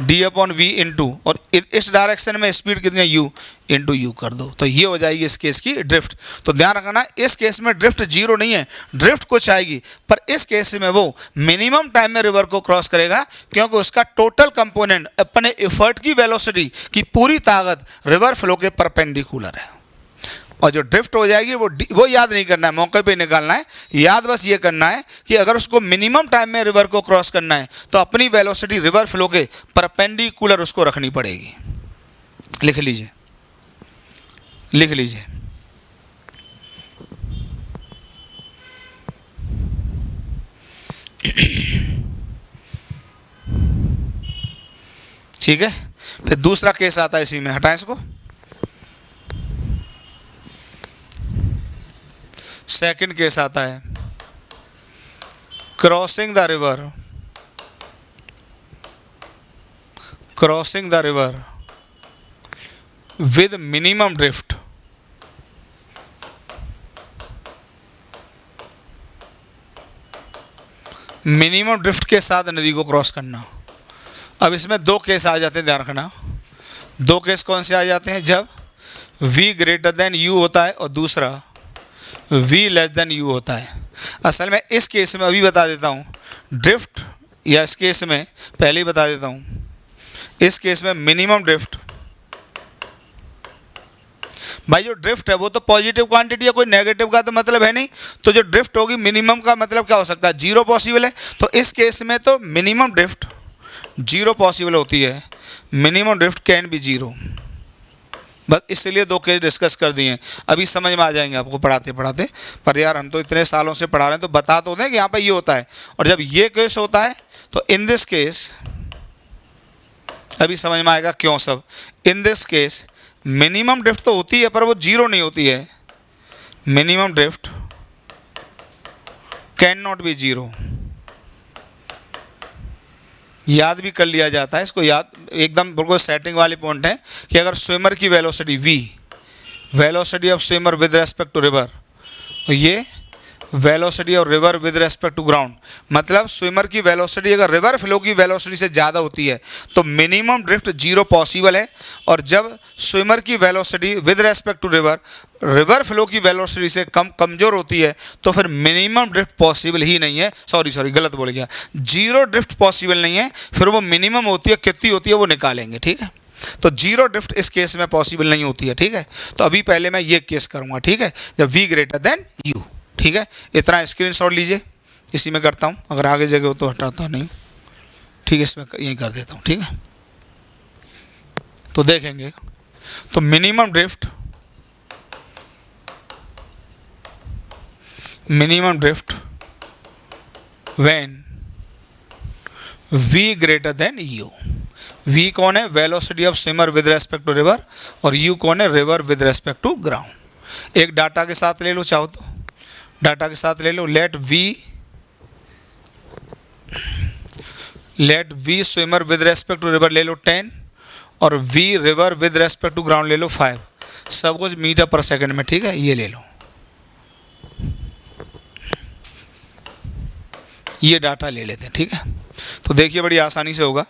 d/v इंटू, और इस डायरेक्शन में स्पीड कितनी है, u इंटू यू कर दो। तो ये हो जाएगी इस केस की ड्रिफ्ट। तो ध्यान रखना, इस केस में ड्रिफ्ट जीरो नहीं है, ड्रिफ्ट कुछ आएगी, पर इस केस में वो मिनिमम टाइम में रिवर को क्रॉस करेगा, क्योंकि उसका टोटल कंपोनेंट अपने एफर्ट की वेलोसिटी की पूरी ताकत रिवर फ्लो के परपेंडिकुलर है। और जो ड्रिफ्ट हो जाएगी वो याद नहीं करना है, मौके पे निकालना है। याद बस ये करना है कि अगर उसको मिनिमम टाइम में रिवर को क्रॉस करना है तो अपनी वेलोसिटी रिवर फ्लो के परपेंडिकुलर उसको रखनी पड़ेगी। लिख लीजिए, लिख लीजिए। ठीक है। फिर दूसरा केस आता है इसी में, हटाएं इसको। सेकंड केस आता है crossing the river, crossing the river with minimum drift. Minimum drift के साथ नदी को क्रॉस करना। अब इसमें दो केस आ जाते हैं, ध्यान रखना। दो केस कौन से आ जाते हैं? जब v ग्रेटर देन u होता है और दूसरा v लेस देन u होता है। असल में इस केस में अभी बता देता हूँ ड्रिफ्ट, या इस केस में पहले ही बता देता हूँ, इस केस में मिनिमम ड्रिफ्ट, भाई जो ड्रिफ्ट है वो तो पॉजिटिव क्वांटिटी है, कोई नेगेटिव का तो मतलब है नहीं। तो जो ड्रिफ्ट होगी मिनिमम का मतलब क्या हो सकता है? जीरो पॉसिबल है। तो इस केस में तो मिनिमम ड्रिफ्ट जीरो पॉसिबल होती है, minimum drift can be zero. बस इसलिए दो केस डिस्कस कर दिए हैं, अभी समझ में आ जाएंगे आपको पढ़ाते पढ़ाते। पर यार हम तो इतने सालों से पढ़ा रहे हैं तो बता तो दें कि यहाँ पर ये होता है। और जब ये केस होता है तो इन दिस केस, अभी समझ में आएगा क्यों सब। इन दिस केस मिनिमम ड्रिफ्ट तो होती है पर वो जीरो नहीं होती है। Minimum drift can not be zero. याद भी कर लिया जाता है इसको, याद एकदम बिल्कुल सेटिंग वाली पॉइंट है कि अगर स्विमर की velocity v, velocity of swimmer with respect to river, तो ये velocity of river with respect to ground, मतलब स्विमर की वेलोसिटी अगर रिवर फ्लो की वेलोसिटी से ज़्यादा होती है तो मिनिमम ड्रिफ्ट जीरो पॉसिबल है। और जब स्विमर की velocity with respect to river, river flow की वेलोसिटी से कमज़ोर होती है तो फिर मिनिमम ड्रिफ्ट पॉसिबल ही नहीं है। सॉरी गलत बोल गया, जीरो ड्रिफ्ट पॉसिबल नहीं है, फिर वो मिनिमम होती है, कितनी होती है वो निकालेंगे, ठीक है। तो जीरो ड्रिफ्ट इस केस में पॉसिबल नहीं होती है, ठीक है। तो अभी पहले मैं ये केस करूँगा, ठीक है, जब v ग्रेटर देन u, ठीक है। इतना स्क्रीनशॉट लीजिए, इसी में करता हूँ, अगर आगे जगह हो तो हटाता नहीं, ठीक है, इसमें यही कर देता हूँ, ठीक है। तो देखेंगे तो minimum drift when v greater than u। v कौन है? Velocity of swimmer with respect to river, और u कौन है? River with respect to ground. एक डाटा के साथ ले लो, चाहो तो डाटा के साथ ले लो। Let v swimmer with respect to river ले लो 10 और v river with respect to ground ले लो 5, सब कुछ मीटर पर सेकंड में, ठीक है। ये ले लो, ये डाटा ले लेते हैं, ठीक है। तो देखिए बड़ी आसानी से होगा।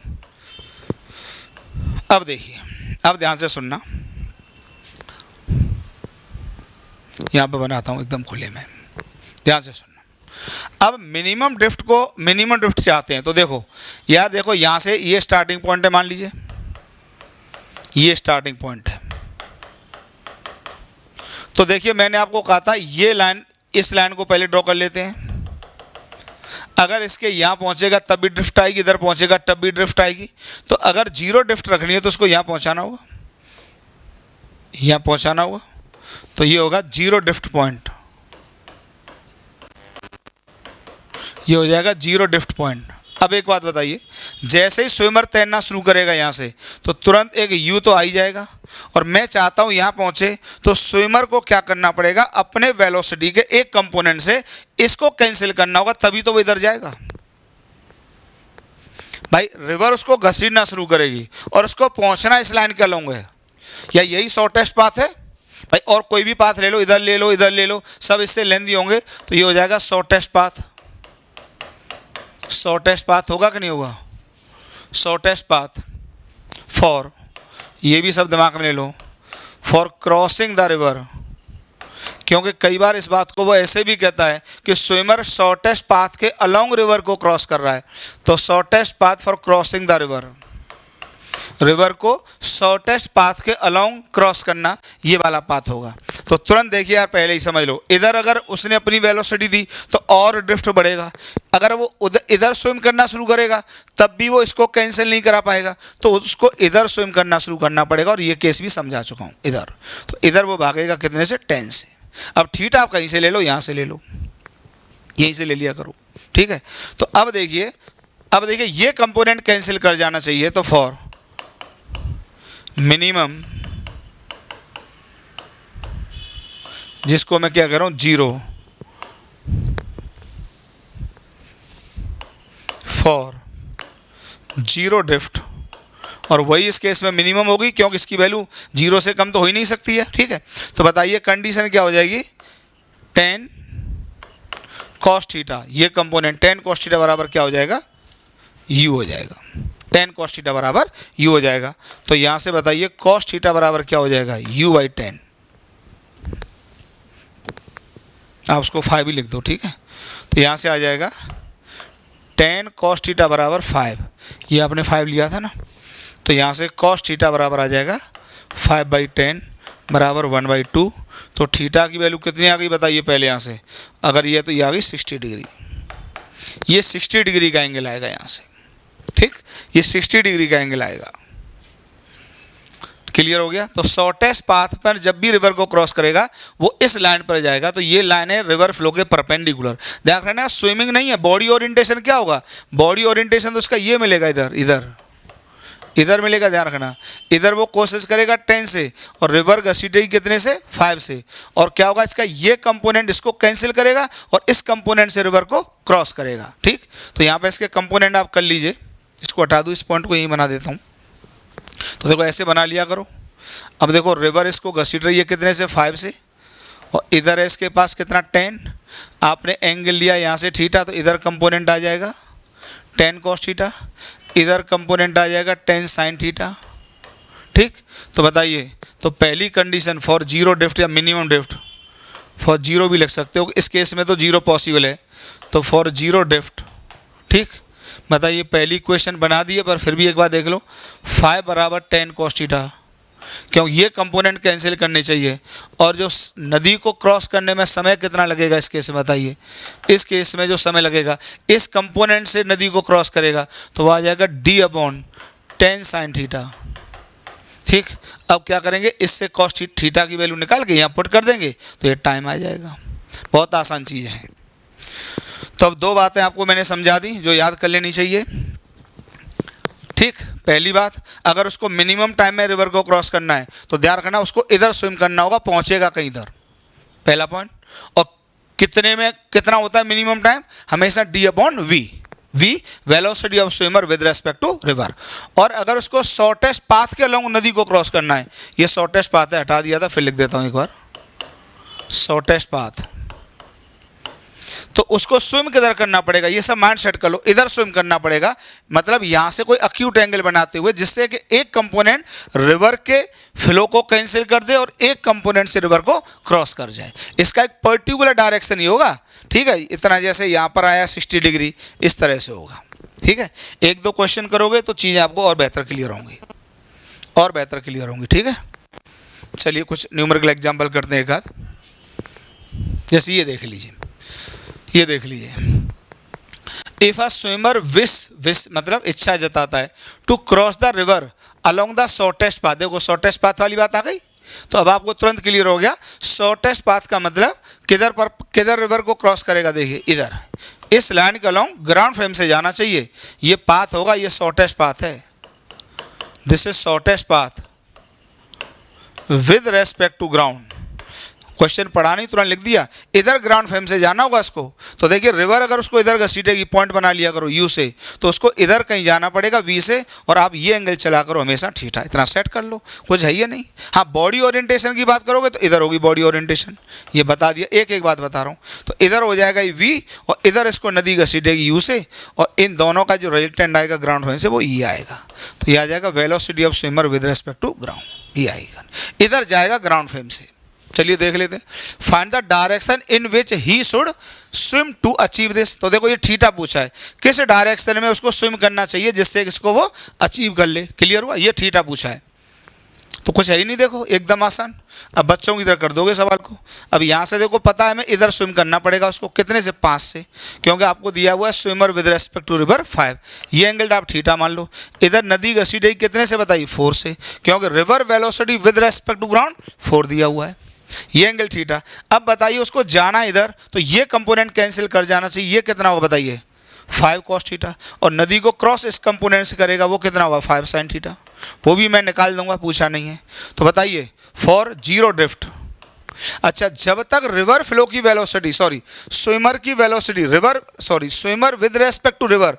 अब देखिए, अब ध्यान से सुनना, यहाँ पे बनाता हूँ एकदम खुले में, ध्यान से सुनना। अब मिनिमम ड्रिफ्ट चाहते हैं तो देखो यार, देखो यहाँ से ये स्टार्टिंग पॉइंट है, मान लीजिए ये स्टार्टिंग पॉइंट है। तो देखिए मैंने आपको कहा था ये लाइन, इस लाइन को पहले ड्रॉ कर लेते हैं। अगर इसके यहाँ पहुँचेगा तब भी ड्रिफ्ट आएगी, इधर पहुँचेगा तब भी ड्रिफ्ट आएगी। तो अगर जीरो ड्रिफ्ट रखनी है तो उसको यहाँ पहुँचाना होगा, यहाँ पहुँचाना होगा, तो ये होगा जीरो ड्रिफ्ट पॉइंट, ये हो जाएगा जीरो ड्रिफ्ट पॉइंट। अब एक बात बताइए, जैसे ही स्विमर तैरना शुरू करेगा यहाँ से तो तुरंत एक यू तो आ ही जाएगा, और मैं चाहता हूँ यहाँ पहुँचे तो स्विमर को क्या करना पड़ेगा? अपने वेलोसिटी के एक कंपोनेंट से इसको कैंसिल करना होगा, तभी तो वो इधर जाएगा। भाई रिवर उसको घसीटना शुरू करेगी और उसको पहुँचना इस लाइन के अलॉन्ग है, या यही शॉर्टेस्ट पाथ है भाई। और कोई भी पाथ ले लो, इधर ले लो, इधर ले लो, सब इससे लेंदी होंगे, तो ये हो जाएगा शॉर्टेस्ट पाथ। शॉर्टेस्ट पाथ होगा कि नहीं होगा? शॉर्टेस्ट पाथ फॉर, ये भी सब दिमाग में ले लो, फॉर क्रॉसिंग द रिवर। क्योंकि कई बार इस बात को वो ऐसे भी कहता है कि स्विमर शॉर्टेस्ट पाथ के अलोंग रिवर को क्रॉस कर रहा है, तो shortest path for crossing the river, river को शॉर्टेस्ट पाथ के अलोंग क्रॉस करना, ये वाला पाथ होगा। तो तुरंत देखिए यार, पहले ही समझ लो, इधर अगर उसने अपनी वेलोसिटी दी तो और ड्रिफ्ट बढ़ेगा। अगर वो इधर स्विम करना शुरू करेगा तब भी वो इसको कैंसिल नहीं करा पाएगा, तो उसको इधर स्विम करना शुरू करना पड़ेगा। और ये केस भी समझा चुका हूँ इधर, तो इधर वो भागेगा कितने से? 10 से। अब थीटा आप कहीं से ले लो, यहाँ से ले लो, यहीं से ले लिया करो, ठीक है। तो अब देखिए ये कंपोनेंट कैंसिल कर जाना चाहिए, तो फॉर मिनिमम, जिसको मैं क्या कर रहा हूँ 0 फॉर 0 ड्रिफ्ट, और वही इस केस में मिनिमम होगी क्योंकि इसकी वैल्यू 0 से कम तो हो ही नहीं सकती है, ठीक है। तो बताइए कंडीशन क्या हो जाएगी, tan cos थीटा, ये कंपोनेंट tan cos थीटा बराबर क्या हो जाएगा, u हो जाएगा, tan cos थीटा बराबर u हो जाएगा। तो यहाँ से बताइए cos थीटा बराबर क्या हो जाएगा, u बाई 10, आप उसको 5 ही लिख दो, ठीक है। तो यहाँ से आ जाएगा tan cos थीटा बराबर 5, ये आपने 5 लिया था ना, तो यहाँ से cos थीटा बराबर आ जाएगा 5/10 बराबर 1/2। तो थीटा की वैल्यू कितनी आ गई बताइए पहले यहाँ से, अगर ये तो ये आ गई 60 डिग्री, ये 60 डिग्री का एंगल आएगा यहाँ से, ठीक, ये 60 डिग्री का एंगल आएगा। क्लियर हो गया। तो शॉर्टेस्ट पाथ पर जब भी रिवर को क्रॉस करेगा वो इस लाइन पर जाएगा, तो ये लाइन है रिवर फ्लो के परपेंडिकुलर। ध्यान रखना स्विमिंग नहीं है, बॉडी ओरिएंटेशन क्या होगा, बॉडी ओरिएंटेशन तो उसका ये मिलेगा, इधर इधर इधर मिलेगा। ध्यान रखना इधर वो कोशिश करेगा 10 से और रिवर घसीटेगी कितने से, 5 से, और क्या होगा इसका ये कंपोनेंट इसको कैंसिल करेगा और इस कंपोनेंट से रिवर को क्रॉस करेगा, ठीक। तो यहाँ पे इसके कंपोनेंट आप कर लीजिए, इसको हटा दूँ, इस पॉइंट को यहीं बना देता हूँ। तो देखो ऐसे बना लिया करो। अब देखो रिवर इसको घसीट रही है कितने से, 5 से, और इधर है इसके पास कितना 10, आपने एंगल लिया यहाँ से थीटा, तो इधर कंपोनेंट आ जाएगा tan cos थीटा, इधर कंपोनेंट आ जाएगा tan sin थीटा, ठीक। तो बताइए, तो पहली कंडीशन फॉर 0 ड्रिफ्ट या मिनिमम ड्रिफ्ट, फॉर 0 भी लिख सकते हो, इस केस में तो 0 पॉसिबल है, तो फॉर 0 ड्रिफ्ट, ठीक। बताइए पहली इक्वेशन बना दी है, पर फिर भी एक बार देख लो, 5 बराबर tan cos थीटा, क्यों ये कंपोनेंट कैंसिल करने चाहिए, और जो नदी को क्रॉस करने में समय कितना लगेगा इस केस में बताइए, इस केस में जो समय लगेगा इस कंपोनेंट से नदी को क्रॉस करेगा तो वो आ जाएगा d/tan sin थीटा, ठीक। अब क्या करेंगे, इससे cos थीटा की वैल्यू निकाल के यहाँ पुट कर देंगे तो ये टाइम आ जाएगा। बहुत आसान चीज़ है। तो अब 2 बातें आपको मैंने समझा दी जो याद कर लेनी चाहिए, ठीक। पहली बात, अगर उसको मिनिमम टाइम में रिवर को क्रॉस करना है तो ध्यान रखना उसको इधर स्विम करना होगा, पहुंचेगा कहीं इधर, पहला पॉइंट। और कितने में कितना होता है मिनिमम टाइम, हमेशा d/v, v velocity of swimmer with respect to river. और अगर उसको शॉर्टेस्ट पाथ के अलोंग नदी को क्रॉस करना है, ये शॉर्टेस्ट पाथ है, हटा दिया था, फिर लिख देता हूँ एक बार, शॉर्टेस्ट पाथ, तो उसको स्विम किधर करना पड़ेगा, ये सब माइंड सेट कर लो, इधर स्विम करना पड़ेगा। मतलब यहाँ से कोई एक्यूट एंगल बनाते हुए जिससे कि एक कंपोनेंट रिवर के फ्लो को कैंसिल कर दे और एक कंपोनेंट से रिवर को क्रॉस कर जाए। इसका एक पर्टिकुलर डायरेक्शन ही होगा, ठीक है, इतना जैसे यहाँ पर आया 60 डिग्री, इस तरह से होगा, ठीक है। 1-2 क्वेश्चन करोगे तो चीज़ें आपको और बेहतर क्लियर होंगी, और बेहतर क्लियर होंगी, ठीक है। चलिए कुछ न्यूमेरिकल एग्जाम्पल करते हैं एक आध, जैसे ये देख लीजिए, ये देख लीजिए, इफ अ स्विमर विश मतलब इच्छा जताता है to cross the river along the shortest path. देखो शॉर्टेस्ट पाथ वाली बात आ गई, तो अब आपको तुरंत क्लियर हो गया शॉर्टेस्ट पाथ का मतलब किधर रिवर को क्रॉस करेगा। देखिए इधर इस लाइन के अलोंग ग्राउंड फ्रेम से जाना चाहिए, ये पाथ होगा, ये शॉर्टेस्ट पाथ है, this is shortest path with respect to ground. Question पढ़ा नहीं तुरंत लिख दिया, इधर ग्राउंड फ्रेम से जाना होगा इसको। तो देखिए रिवर अगर उसको इधर घसीटेगी, पॉइंट बना लिया करो यू से, तो उसको इधर कहीं जाना पड़ेगा वी से, और आप ये एंगल चला करो हमेशा थीटा, इतना सेट कर लो, कुछ है ये नहीं। हाँ बॉडी ओरिएंटेशन की बात करोगे तो इधर होगी बॉडी ओरिएंटेशन, ये बता दिया, एक एक बात बता रहा हूँ। तो इधर हो जाएगा ये वी, और इधर इसको नदी घसीटेगी यू से, और इन दोनों का जो रिजल्टेंट आएगा ग्राउंड फ्रेम से वो ई आएगा। तो ये आ जाएगा velocity of swimmer with respect to ground, ये आएगा, इधर जाएगा ग्राउंड फ्रेम से। चलिए देख लेते हैं, find the direction in which he should swim to achieve this. तो देखो ये थीटा पूछा है, किस डायरेक्शन में उसको स्विम करना चाहिए जिससे इसको वो अचीव कर ले। क्लियर हुआ, ये थीटा पूछा है, तो कुछ है ही नहीं, देखो एकदम आसान। अब बच्चों की इधर कर दोगे सवाल को। अब यहाँ से देखो पता है हमें इधर स्विम करना पड़ेगा उसको, कितने से 5 से, क्योंकि आपको दिया हुआ है swimmer with respect to river 5, ये एंगल आप थीटा मान लो। इधर नदी घसीटेगी कितने से बताइए 4 से, क्योंकि river velocity with respect to ground 4 दिया हुआ है, ये एंगल थीटा। अब बताइए उसको जाना इधर, तो ये कंपोनेंट कैंसिल कर जाना चाहिए, ये कितना होगा बताइए 5 cos थीटा, और नदी को क्रॉस इस कंपोनेंट से करेगा वो कितना होगा 5 sin थीटा। वो भी मैं निकाल दूंगा, पूछा नहीं है। तो बताइए फॉर जीरो ड्रिफ्ट, अच्छा जब तक रिवर फ्लो की वेलोसिटी स्विमर की velocity swimmer with respect to river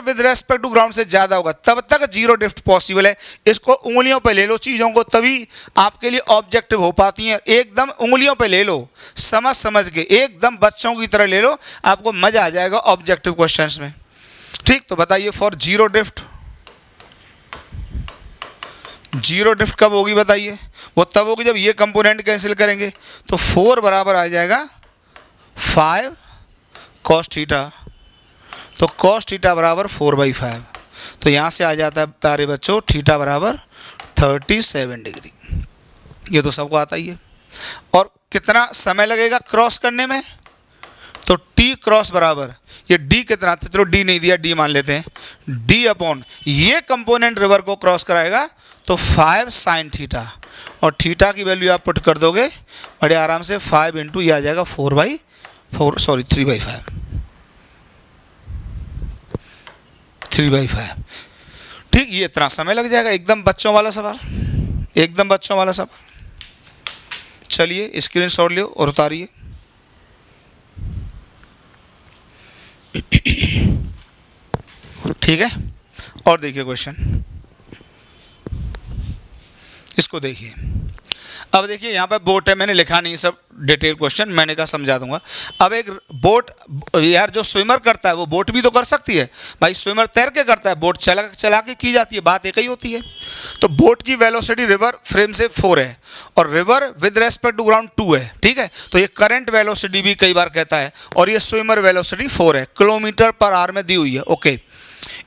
with respect to ground से ज़्यादा होगा तब तक जीरो ड्रिफ्ट पॉसिबल है। इसको उंगलियों पे ले लो चीज़ों को, तभी आपके लिए ऑब्जेक्टिव हो पाती हैं। एकदम उंगलियों पे ले लो, समझ के एकदम बच्चों की तरह ले लो, आपको मज़ा आ जाएगा ऑब्जेक्टिव क्वेश्चंस में। ठीक, तो बताइए फॉर जीरो ड्रिफ्ट कब होगी बताइए? वो तब होगी जब ये कंपोनेंट कैंसिल करेंगे तो 4 बराबर आ जाएगा 5 cos थीटा, तो cos थीटा बराबर 4/5। तो यहाँ से आ जाता है प्यारे बच्चों थीटा बराबर 37 डिग्री। ये तो सबको आता ही है। और कितना समय लगेगा क्रॉस करने में? तो टी क्रॉस बराबर ये डी कितना, तो चलो डी नहीं दिया, डी मान लेते हैं, डी अपॉन ये कंपोनेंट रिवर को क्रॉस कराएगा तो 5 sin थीटा, और थीटा की वैल्यू आप पुट कर दोगे बड़े आराम से 5 इंटू ये आ जाएगा 3/5। ठीक, ये इतना समय लग जाएगा। एकदम बच्चों वाला सवाल, एकदम बच्चों वाला सवाल। चलिए स्क्रीनशॉट लियो और उतारिए। ठीक है, और देखिए क्वेश्चन, इसको देखिए। अब देखिए यहाँ पर बोट है, मैंने लिखा नहीं सब डिटेल क्वेश्चन, मैंने कहा समझा दूंगा। अब एक बोट, यार जो स्विमर करता है वो बोट भी तो कर सकती है भाई, स्विमर तैर के करता है, बोट चला के की जाती है, बात एक ही होती है। तो बोट की वेलोसिटी रिवर फ्रेम से 4 है और river with respect to ground 2 है। ठीक है, तो ये करंट वेलोसिटी भी कई बार कहता है, और ये स्विमर वेलोसिटी 4 है, किलोमीटर पर आवर में दी हुई है। Okay,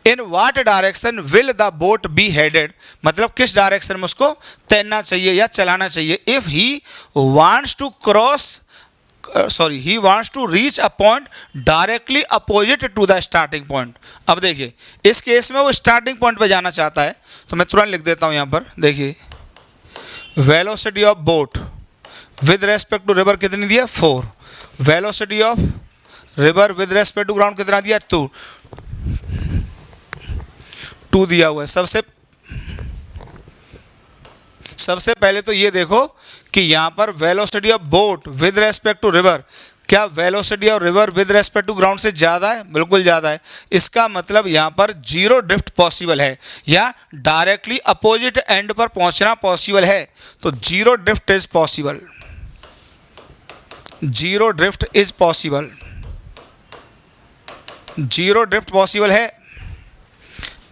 in what direction will the boat be headed, मतलब किस डायरेक्शन में उसको तैरना चाहिए या चलाना चाहिए। If he wants to reach a point directly opposite to the starting point. अब देखिए इस केस में वो स्टार्टिंग पॉइंट पे जाना चाहता है, तो मैं तुरंत लिख देता हूं यहां पर। देखिए velocity of boat with respect to river कितनी दिया 4, velocity of river with respect to ground कितना दिया 2 दिया हुआ है। सबसे पहले तो ये देखो कि यहां पर velocity of boat with respect to river, क्या velocity of river with respect to ground से ज़्यादा है? बिल्कुल ज़्यादा है। इसका मतलब यहां पर जीरो ड्रिफ्ट पॉसिबल है या डायरेक्टली अपोजिट एंड पर पहुंचना पॉसिबल है। तो zero drift is possible, zero drift is possible, zero drift possible है।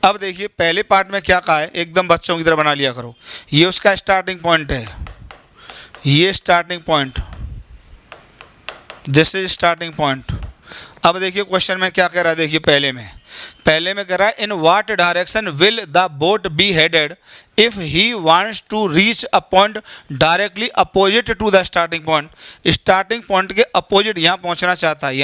अब देखिए पहले पार्ट में क्या कहा है, एकदम बच्चों की तरह बना लिया करो। ये उसका स्टार्टिंग पॉइंट है, ये starting point, this is starting point. अब देखिए क्वेश्चन में क्या कह रहा है, देखिए पहले में कह रहा है in what direction will the boat be headed if he wants to reach a point directly opposite to the starting point. Starting point के अपोजिट यहाँ पहुँचना चाहता है,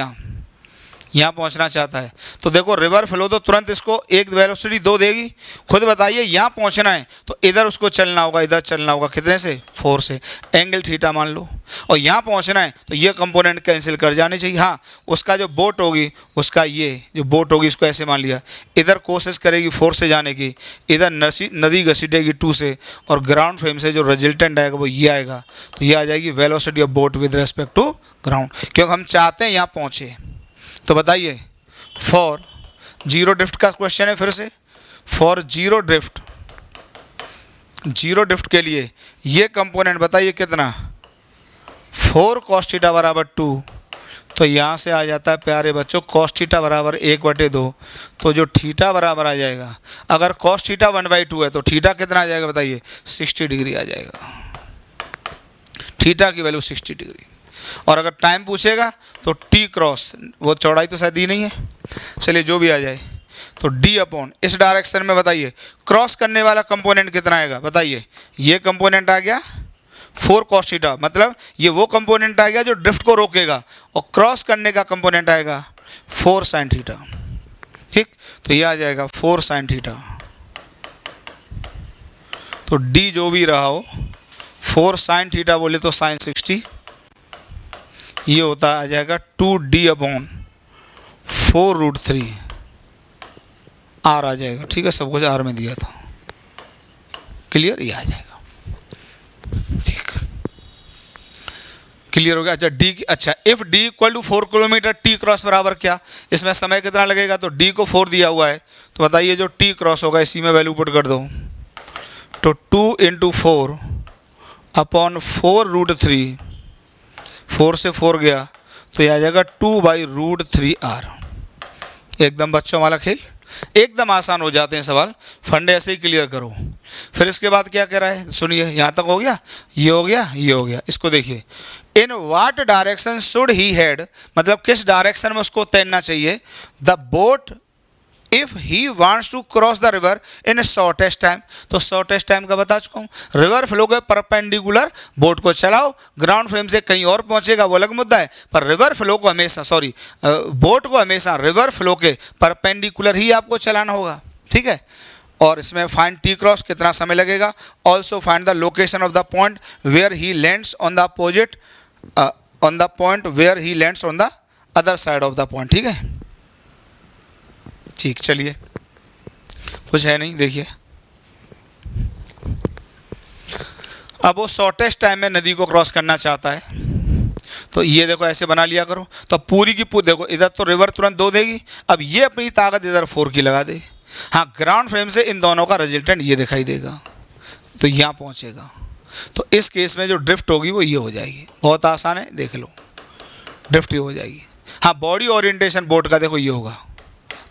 यहाँ पहुंचना चाहता है। तो देखो रिवर फ्लो तो तुरंत इसको एक वेलोसिटी 2 देगी। खुद बताइए यहाँ पहुंचना है तो इधर उसको चलना होगा, इधर चलना होगा, कितने से 4 से, एंगल थीटा मान लो। और यहाँ पहुंचना है तो ये कंपोनेंट कैंसिल कर जाने चाहिए। हाँ, उसका जो बोट होगी, उसका ये जो बोट होगी इसको ऐसे मान लिया, इधर कोशिश करेगी 4 से जाने की, इधर नदी घसीटेगी 2 से, और ग्राउंड फ्रेम से जो रिजल्टेंट आएगा वो ये आएगा। तो ये आ जाएगी velocity of boat with respect to ground, क्योंकि हम चाहते हैं यहाँ पहुँचे। तो बताइए फॉर जीरो ड्रिफ्ट का क्वेश्चन है, फिर से फॉर जीरो ड्रिफ्ट के लिए ये कंपोनेंट बताइए कितना 4 cos थीटा बराबर 2। तो यहाँ से आ जाता है प्यारे बच्चों cos थीटा बराबर 1/2। तो जो थीटा बराबर आ जाएगा, अगर cos थीटा 1/2 है तो थीटा कितना आ जाएगा बताइए 60 डिग्री आ जाएगा, थीटा की वैल्यू 60 डिग्री। और अगर टाइम पूछेगा तो टी क्रॉस, वो चौड़ाई तो शायद दी नहीं है, चलिए जो भी आ जाए, तो डी अपॉन इस डायरेक्शन में बताइए क्रॉस करने वाला कंपोनेंट कितना आएगा बताइए। ये कंपोनेंट आ गया 4 cos थीटा, मतलब ये वो कंपोनेंट आ गया जो ड्रिफ्ट को रोकेगा, और क्रॉस करने का कंपोनेंट आएगा 4 sin थीटा। ठीक, तो ये आ जाएगा 4 sin थीटा। तो डी जो भी रहा हो, 4 sin थीटा बोले तो sin 60, ये होता आ जाएगा 2d अपॉन 4√3 आर आ जाएगा। ठीक है, सब कुछ आर में दिया था। क्लियर, ये आ जाएगा। ठीक, क्लियर हो गया। अच्छा डी, अच्छा if D equal to 4 kilometre, T cross बराबर क्या, इसमें समय कितना लगेगा, तो डी को 4 दिया हुआ है, तो बताइए जो टी क्रॉस होगा इसी में वैल्यू पुट कर दो, तो 2 इंटू 4 अपॉन 4√3, 4 से 4 गया तो यह आ जाएगा 2/√3r। एकदम बच्चों वाला खेल, एकदम आसान हो जाते हैं सवाल, फंडे ऐसे ही क्लियर करो। फिर इसके बाद क्या कह रहा है, सुनिए, यहाँ तक हो गया, ये हो गया, ये हो गया। इसको देखिए, in what direction should he head, मतलब किस डायरेक्शन में उसको तैरना चाहिए, the boat if he wants to cross the river in shortest time, तो शॉर्टेस्ट टाइम का बता चुका हूँ। रिवर फ्लो के परपेंडिकुलर बोट को चलाओ, ग्राउंड फ्रेम से कहीं और पहुंचेगा वो अलग मुद्दा है, पर रिवर फ्लो को हमेशा, सॉरी बोट को हमेशा रिवर फ्लो के परपेंडिकुलर ही आपको चलाना होगा, ठीक है। और इसमें फाइंड टी क्रॉस, कितना समय लगेगा, also find the location of the point where he lands on the opposite, on the point where he lands on the other side of the point, ठीक है। ठीक, चलिए, कुछ है नहीं, देखिए अब वो शॉर्टेस्ट टाइम में नदी को क्रॉस करना चाहता है, तो ये देखो ऐसे बना लिया करो, तो पूरी की पूरी देखो, इधर तो रिवर तुरंत 2 देगी, अब ये अपनी ताकत इधर 4 की लगा दे, हाँ ग्राउंड फ्रेम से इन दोनों का रिजल्टेंट ये दिखाई देगा, तो यहाँ पहुँचेगा, तो इस केस में जो ड्रिफ्ट होगी वो ये हो जाएगी, बहुत आसान है, देख लो, ड्रिफ्ट ये हो जाएगी। हाँ बॉडी ओरिएंटेशन बोट का देखो ये होगा,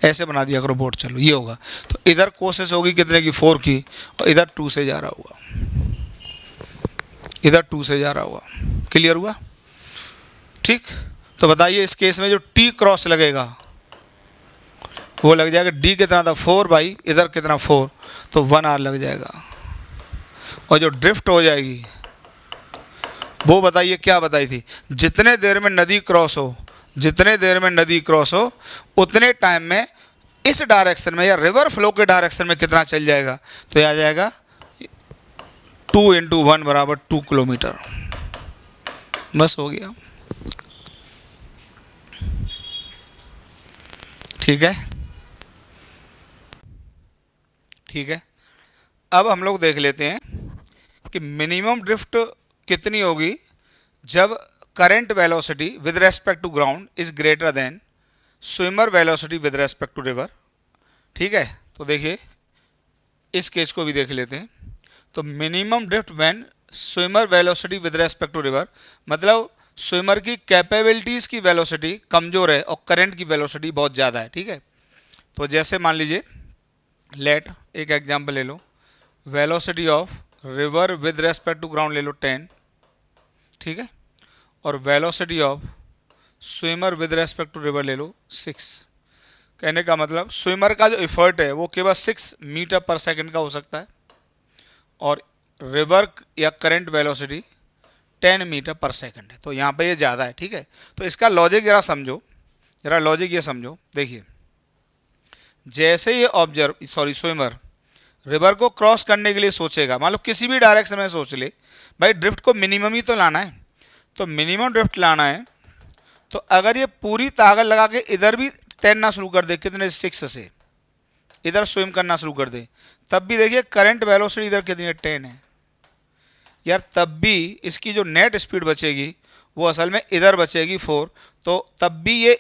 ऐसे बना दिया करो बोट, चलो ये होगा, तो इधर कोशिश होगी कितने की, 4 की, और इधर 2 से जा रहा हुआ, इधर 2 से जा रहा हुआ, क्लियर हुआ, ठीक। तो बताइए इस केस में जो टी क्रॉस लगेगा वो लग जाएगा, डी कितना था 4 भाई, इधर कितना 4, तो 1r लग जाएगा, और जो ड्रिफ्ट हो जाएगी वो बताइए क्या बताई थी, जितने देर में नदी क्रॉस हो, जितने देर में नदी क्रॉस हो उतने टाइम में इस डायरेक्शन में या रिवर फ्लो के डायरेक्शन में कितना चल जाएगा, तो यह आ जाएगा 2 × 1 बराबर 2 किलोमीटर, बस हो गया, ठीक है, ठीक है। अब हम लोग देख लेते हैं कि मिनिमम ड्रिफ्ट कितनी होगी जब current velocity with respect to ground is greater than swimmer velocity with respect to river, ठीक है। तो देखिए इस केस को भी देख लेते हैं, तो minimum drift when swimmer velocity with respect to river, मतलब स्विमर की कैपेबिलिटीज़ की वेलोसिटी कमज़ोर है और करंट की वेलोसिटी बहुत ज़्यादा है, ठीक है। तो जैसे मान लीजिए, लेट एक एग्जांपल ले लो, velocity of river with respect to ground ले लो 10, ठीक है, और velocity of swimmer with respect to river ले लो 6। कहने का मतलब स्विमर का जो एफर्ट है वो केवल 6 मीटर पर सेकंड का हो सकता है, और रिवर या current velocity 10 metre per second है, तो यहाँ पे ये ज़्यादा है, ठीक है। तो इसका लॉजिक ज़रा समझो, ज़रा लॉजिक ये समझो, देखिए जैसे ये स्विमर रिवर को क्रॉस करने के लिए सोचेगा, मान लो किसी भी डायरेक्शन में सोच ले, भाई ड्रिफ्ट को मिनिमम ही तो लाना है, तो मिनिमम ड्रिफ्ट लाना है, तो अगर ये पूरी ताकत लगा के इधर भी तैरना शुरू कर दे, कितने 6 से इधर स्विम करना शुरू कर दे, तब भी देखिए करंट वेलोसिटी इधर कितनी है 10 है यार, तब भी इसकी जो नेट स्पीड बचेगी वो असल में इधर बचेगी 4, तो तब भी ये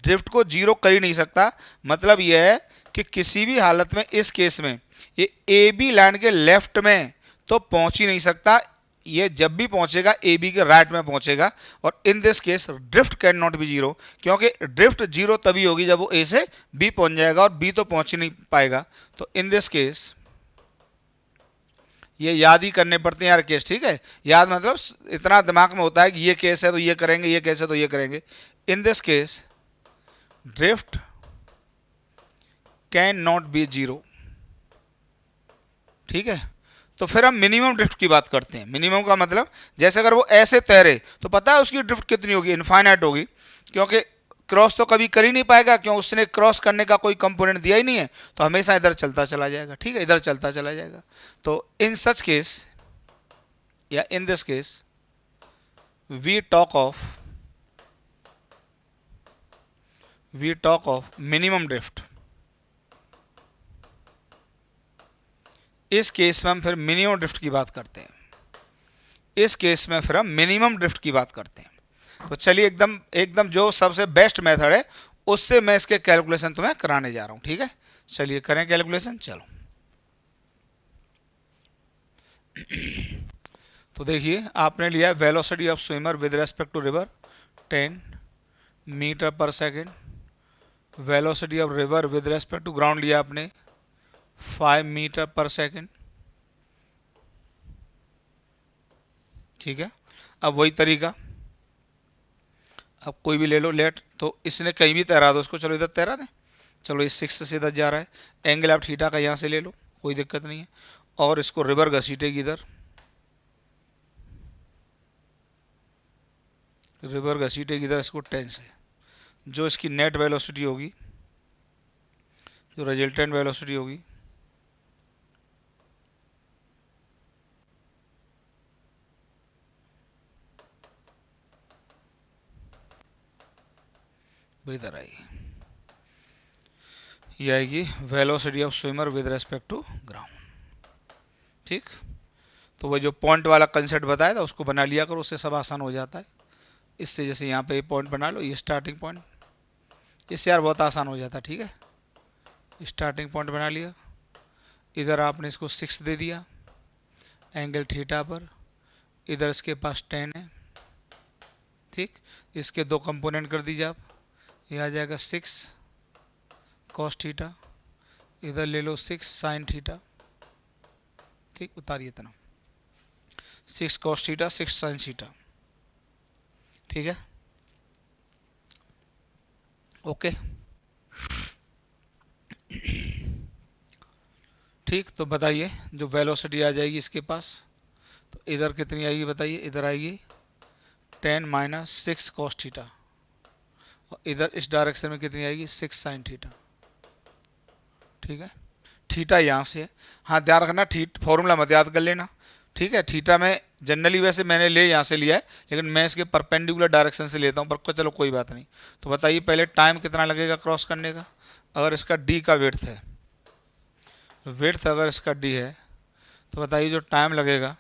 ड्रिफ्ट को जीरो कर ही नहीं सकता। मतलब ये है कि किसी भी हालत में इस केस में ये ए बी लाइन के लेफ्ट में तो पहुंच ही नहीं सकता, ये जब भी पहुंचेगा ए बी के राइट में पहुंचेगा, और इन this case drift can not be zero, क्योंकि ड्रिफ्ट जीरो तभी होगी जब वो ए से बी पहुंच जाएगा और बी तो पहुंच ही नहीं पाएगा। तो इन दिस केस ये याद ही करने पड़ते हैं यार केस, ठीक है, याद मतलब इतना दिमाग में होता है कि ये केस है तो ये करेंगे, ये केस है तो ये करेंगे। इन this case drift can not be zero, ठीक है। तो फिर हम मिनिमम ड्रिफ्ट की बात करते हैं। मिनिमम का मतलब जैसे अगर वो ऐसे तैरे तो पता है उसकी ड्रिफ्ट कितनी होगी, इनफाइनाइट होगी, क्योंकि क्रॉस तो कभी कर ही नहीं पाएगा, क्यों उसने क्रॉस करने का कोई कंपोनेंट दिया ही नहीं है, तो हमेशा इधर चलता चला जाएगा, ठीक है, इधर चलता चला जाएगा। तो इन सच केस या in this case we talk of minimum drift इस केस में हम फिर मिनिमम ड्रिफ्ट की बात करते हैं। इस केस में फिर हम मिनिमम ड्रिफ्ट की बात करते हैं। तो चलिए एकदम एकदम जो सबसे बेस्ट मेथड है उससे मैं इसके कैलकुलेशन तुम्हें कराने जा रहा हूं। ठीक है, चलिए करें कैलकुलेशन। चलो तो देखिए, आपने लिया velocity of swimmer with respect to river 10 metre per second. Velocity of river with respect to ground लिया आपने 5 मीटर पर सेकेंड। ठीक है, अब वही तरीका, अब कोई भी ले लो लेट, तो इसने कहीं भी तैरा दो उसको, चलो इधर तैरा दें। चलो इस 6 से इधर जा रहा है, एंगल आप थीटा का यहाँ से ले लो, कोई दिक्कत नहीं है। और इसको रिवर घसीटेगी इधर, रिवर घसीटेगी इधर इसको 10 से। जो इसकी नेट वेलोसिटी होगी, जो रिजल्टेंट वेलोसिटी होगी, वो इधर आएगी, ये आएगी velocity of swimmer with respect to ground. ठीक, तो वह जो पॉइंट वाला कंसेप्ट बताया था उसको बना लिया करो, उससे सब आसान हो जाता है। इससे जैसे यहाँ पे पॉइंट बना लो, ये स्टार्टिंग पॉइंट, इससे यार बहुत आसान हो जाता है। ठीक है, स्टार्टिंग पॉइंट बना लिया, इधर आपने इसको 6 दे दिया एंगल थीटा पर, इधर इसके पास 10 है। ठीक, इसके दो कंपोनेंट कर दीजिए आप, ये आ जाएगा 6 कॉस थीटा, इधर ले लो 6 साइन थीटा। ठीक, उतारिए इतना, 6 कॉस थीटा 6 साइन थीटा। ठीक है, ओके। ठीक, तो बताइए जो वेलोसिटी आ जाएगी इसके पास, तो इधर कितनी आएगी बताइए, इधर आएगी 10 माइनस 6 कॉस थीटा, और इधर इस डायरेक्शन में कितनी आएगी 6 साइन थीटा। ठीक है, थीटा यहाँ से है, हाँ ध्यान रखना फॉर्मूला मत याद कर लेना। ठीक है, थीटा में जनरली वैसे मैंने ले यहाँ से लिया है, लेकिन मैं इसके परपेंडिकुलर डायरेक्शन से लेता हूँ, पर चलो कोई बात नहीं। तो बताइए पहले टाइम कितना लगेगा क्रॉस करने का। अगर इसका डी का विड्थ है, विड्थ अगर इसका डी है, तो बताइए जो टाइम लगेगा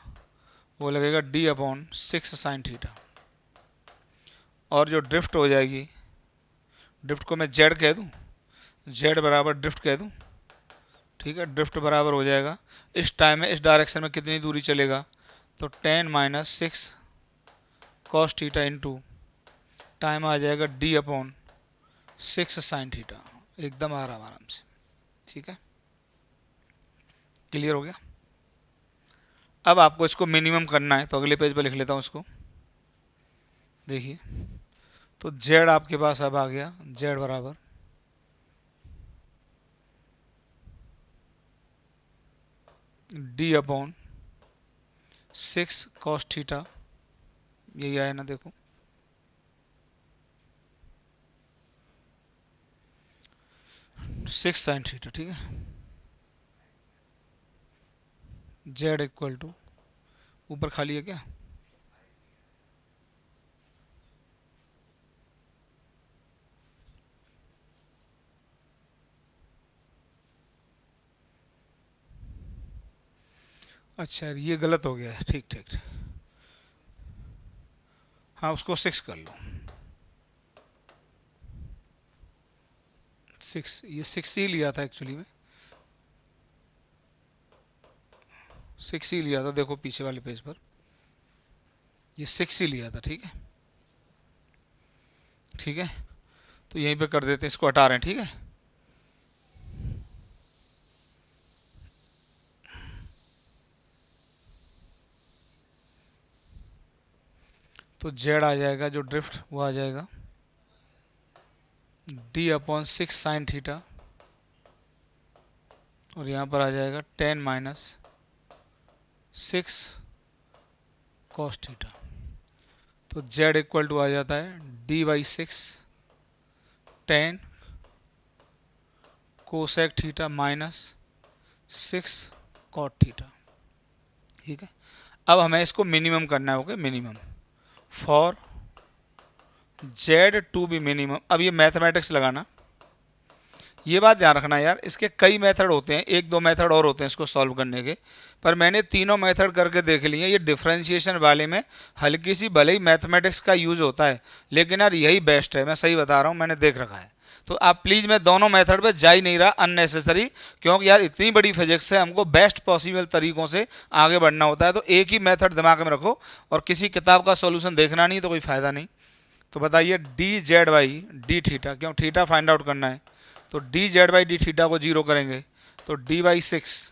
वो लगेगा डी अपॉन 6 साइन थीटा। और जो ड्रिफ्ट हो जाएगी, ड्रिफ्ट को मैं जेड कह दूँ, जेड बराबर ड्रिफ्ट कह दूँ। ठीक है, ड्रिफ्ट बराबर हो जाएगा इस टाइम में इस डायरेक्शन में कितनी दूरी चलेगा, तो 10 minus 6 cos theta into time आ जाएगा डी अपॉन 6 साइन थीटा, एकदम आराम से। ठीक है, क्लियर हो गया। अब आपको इसको मिनिमम करना है, तो अगले पेज पर लिख लेता हूँ इसको। देखिए, तो जेड आपके पास अब आ गया, जेड बराबर डी अपॉन 6 कॉस थीटा, यही आया ना, देखो 6 साइन थीटा। ठीक है, जेड इक्वल टू, ऊपर खाली है क्या, अच्छा ये गलत हो गया है। ठीक ठीक, हाँ उसको 6 कर लो, 6, ये 6 ही लिया था एक्चुअली में, 6 ही लिया था, देखो पीछे वाले पेज पर ये 6 ही लिया था। ठीक है, ठीक है, तो यहीं पे कर देते हैं, इसको हटा रहे हैं। ठीक है, तो जेड आ जाएगा जो ड्रिफ्ट, वो आ जाएगा डी अपॉन 6 साइन थीटा, और यहाँ पर आ जाएगा 10 माइनस 6 कॉस थीटा। तो जेड इक्वल टू आ जाता है D by 6 10 cosec theta minus 6 cot theta. ठीक है, अब हमें इसको मिनिमम करना है। Okay, minimum for Z to be minimum. अब ये मैथमेटिक्स लगाना, ये बात ध्यान रखना यार, इसके कई मेथड होते हैं, एक दो मेथड और होते हैं इसको सॉल्व करने के, पर मैंने तीनों मेथड करके देख लिए। ये डिफरेंशिएशन वाले में हल्की सी भले ही मैथमेटिक्स का यूज होता है, लेकिन यार यही बेस्ट है, मैं सही बता रहा हूँ, मैंने देख रखा है। तो आप प्लीज़, मैं दोनों मेथड पे जा ही नहीं रहा अननेसेसरी, क्योंकि यार इतनी बड़ी फिजिक्स है, हमको बेस्ट पॉसिबल तरीकों से आगे बढ़ना होता है। तो एक ही मेथड दिमाग में रखो और किसी किताब का सॉल्यूशन देखना नहीं तो कोई फ़ायदा नहीं। तो बताइए D Z by D theta, क्यों थीटा फाइंड आउट करना है, तो D Z by D theta को जीरो करेंगे तो डी बाई 6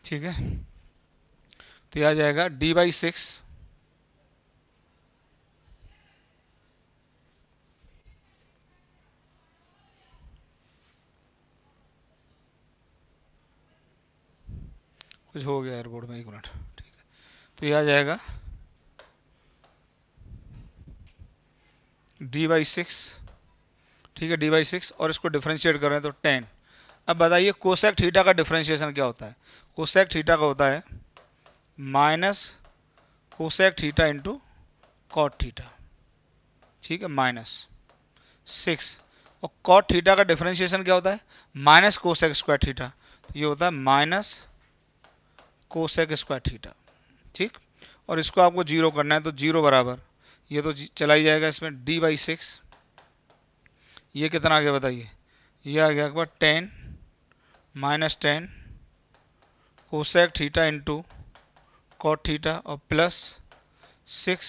ठीक है। तो यह आ जाएगा डी बाई 6 कुछ हो गया एयरपोर्ट में, 1 मिनट, ठीक है। तो यह आ जाएगा डी बाई 6, ठीक है, डी बाई 6, और इसको डिफ्रेंशिएट कर रहे हैं तो 10। अब बताइए कोसेक थीटा का डिफ्रेंशिएशन क्या होता है। कोसेक थीटा का होता है minus cosec theta into cot theta, ठीक है, -6। और कॉट थीटा का डिफरेंशिएशन क्या होता है, माइनस कोसेक स्क्वायर थीटा, तो ये होता है माइनस कोसेक स्क्वायर थीटा, ठीक। और इसको आपको जीरो करना है तो जीरो बराबर, ये तो चला ही जाएगा इसमें डी बाई 6, ये कितना आ गया बताइए, ये आ गया एक बार 10 -10 cosec theta into cot theta और plus 6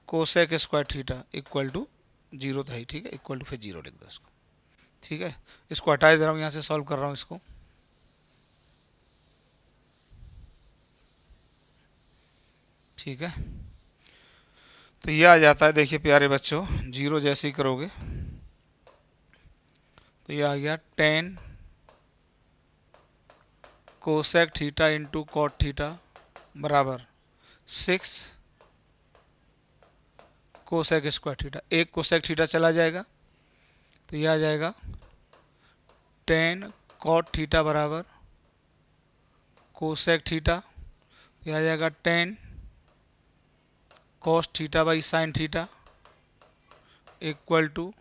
cosec square theta equal to zero था ही, ठीक है, इक्वल टू फिर जीरो लिख दो इसको, ठीक है। इसको हटा दे रहा हूँ, यहाँ से सॉल्व कर रहा हूँ इसको, ठीक है। तो ये आ जाता है, देखिए प्यारे बच्चों, जीरो जैसे ही करोगे तो ये आ गया 10 cosec theta into cot theta बराबर 6 कोसेक स्क्वायर थीटा, एक कोसेक थीटा चला जाएगा तो ये आ जाएगा 10 कॉट थीटा बराबर कोसेक थीटा, ये आ जाएगा 10 cos theta by sine theta equal to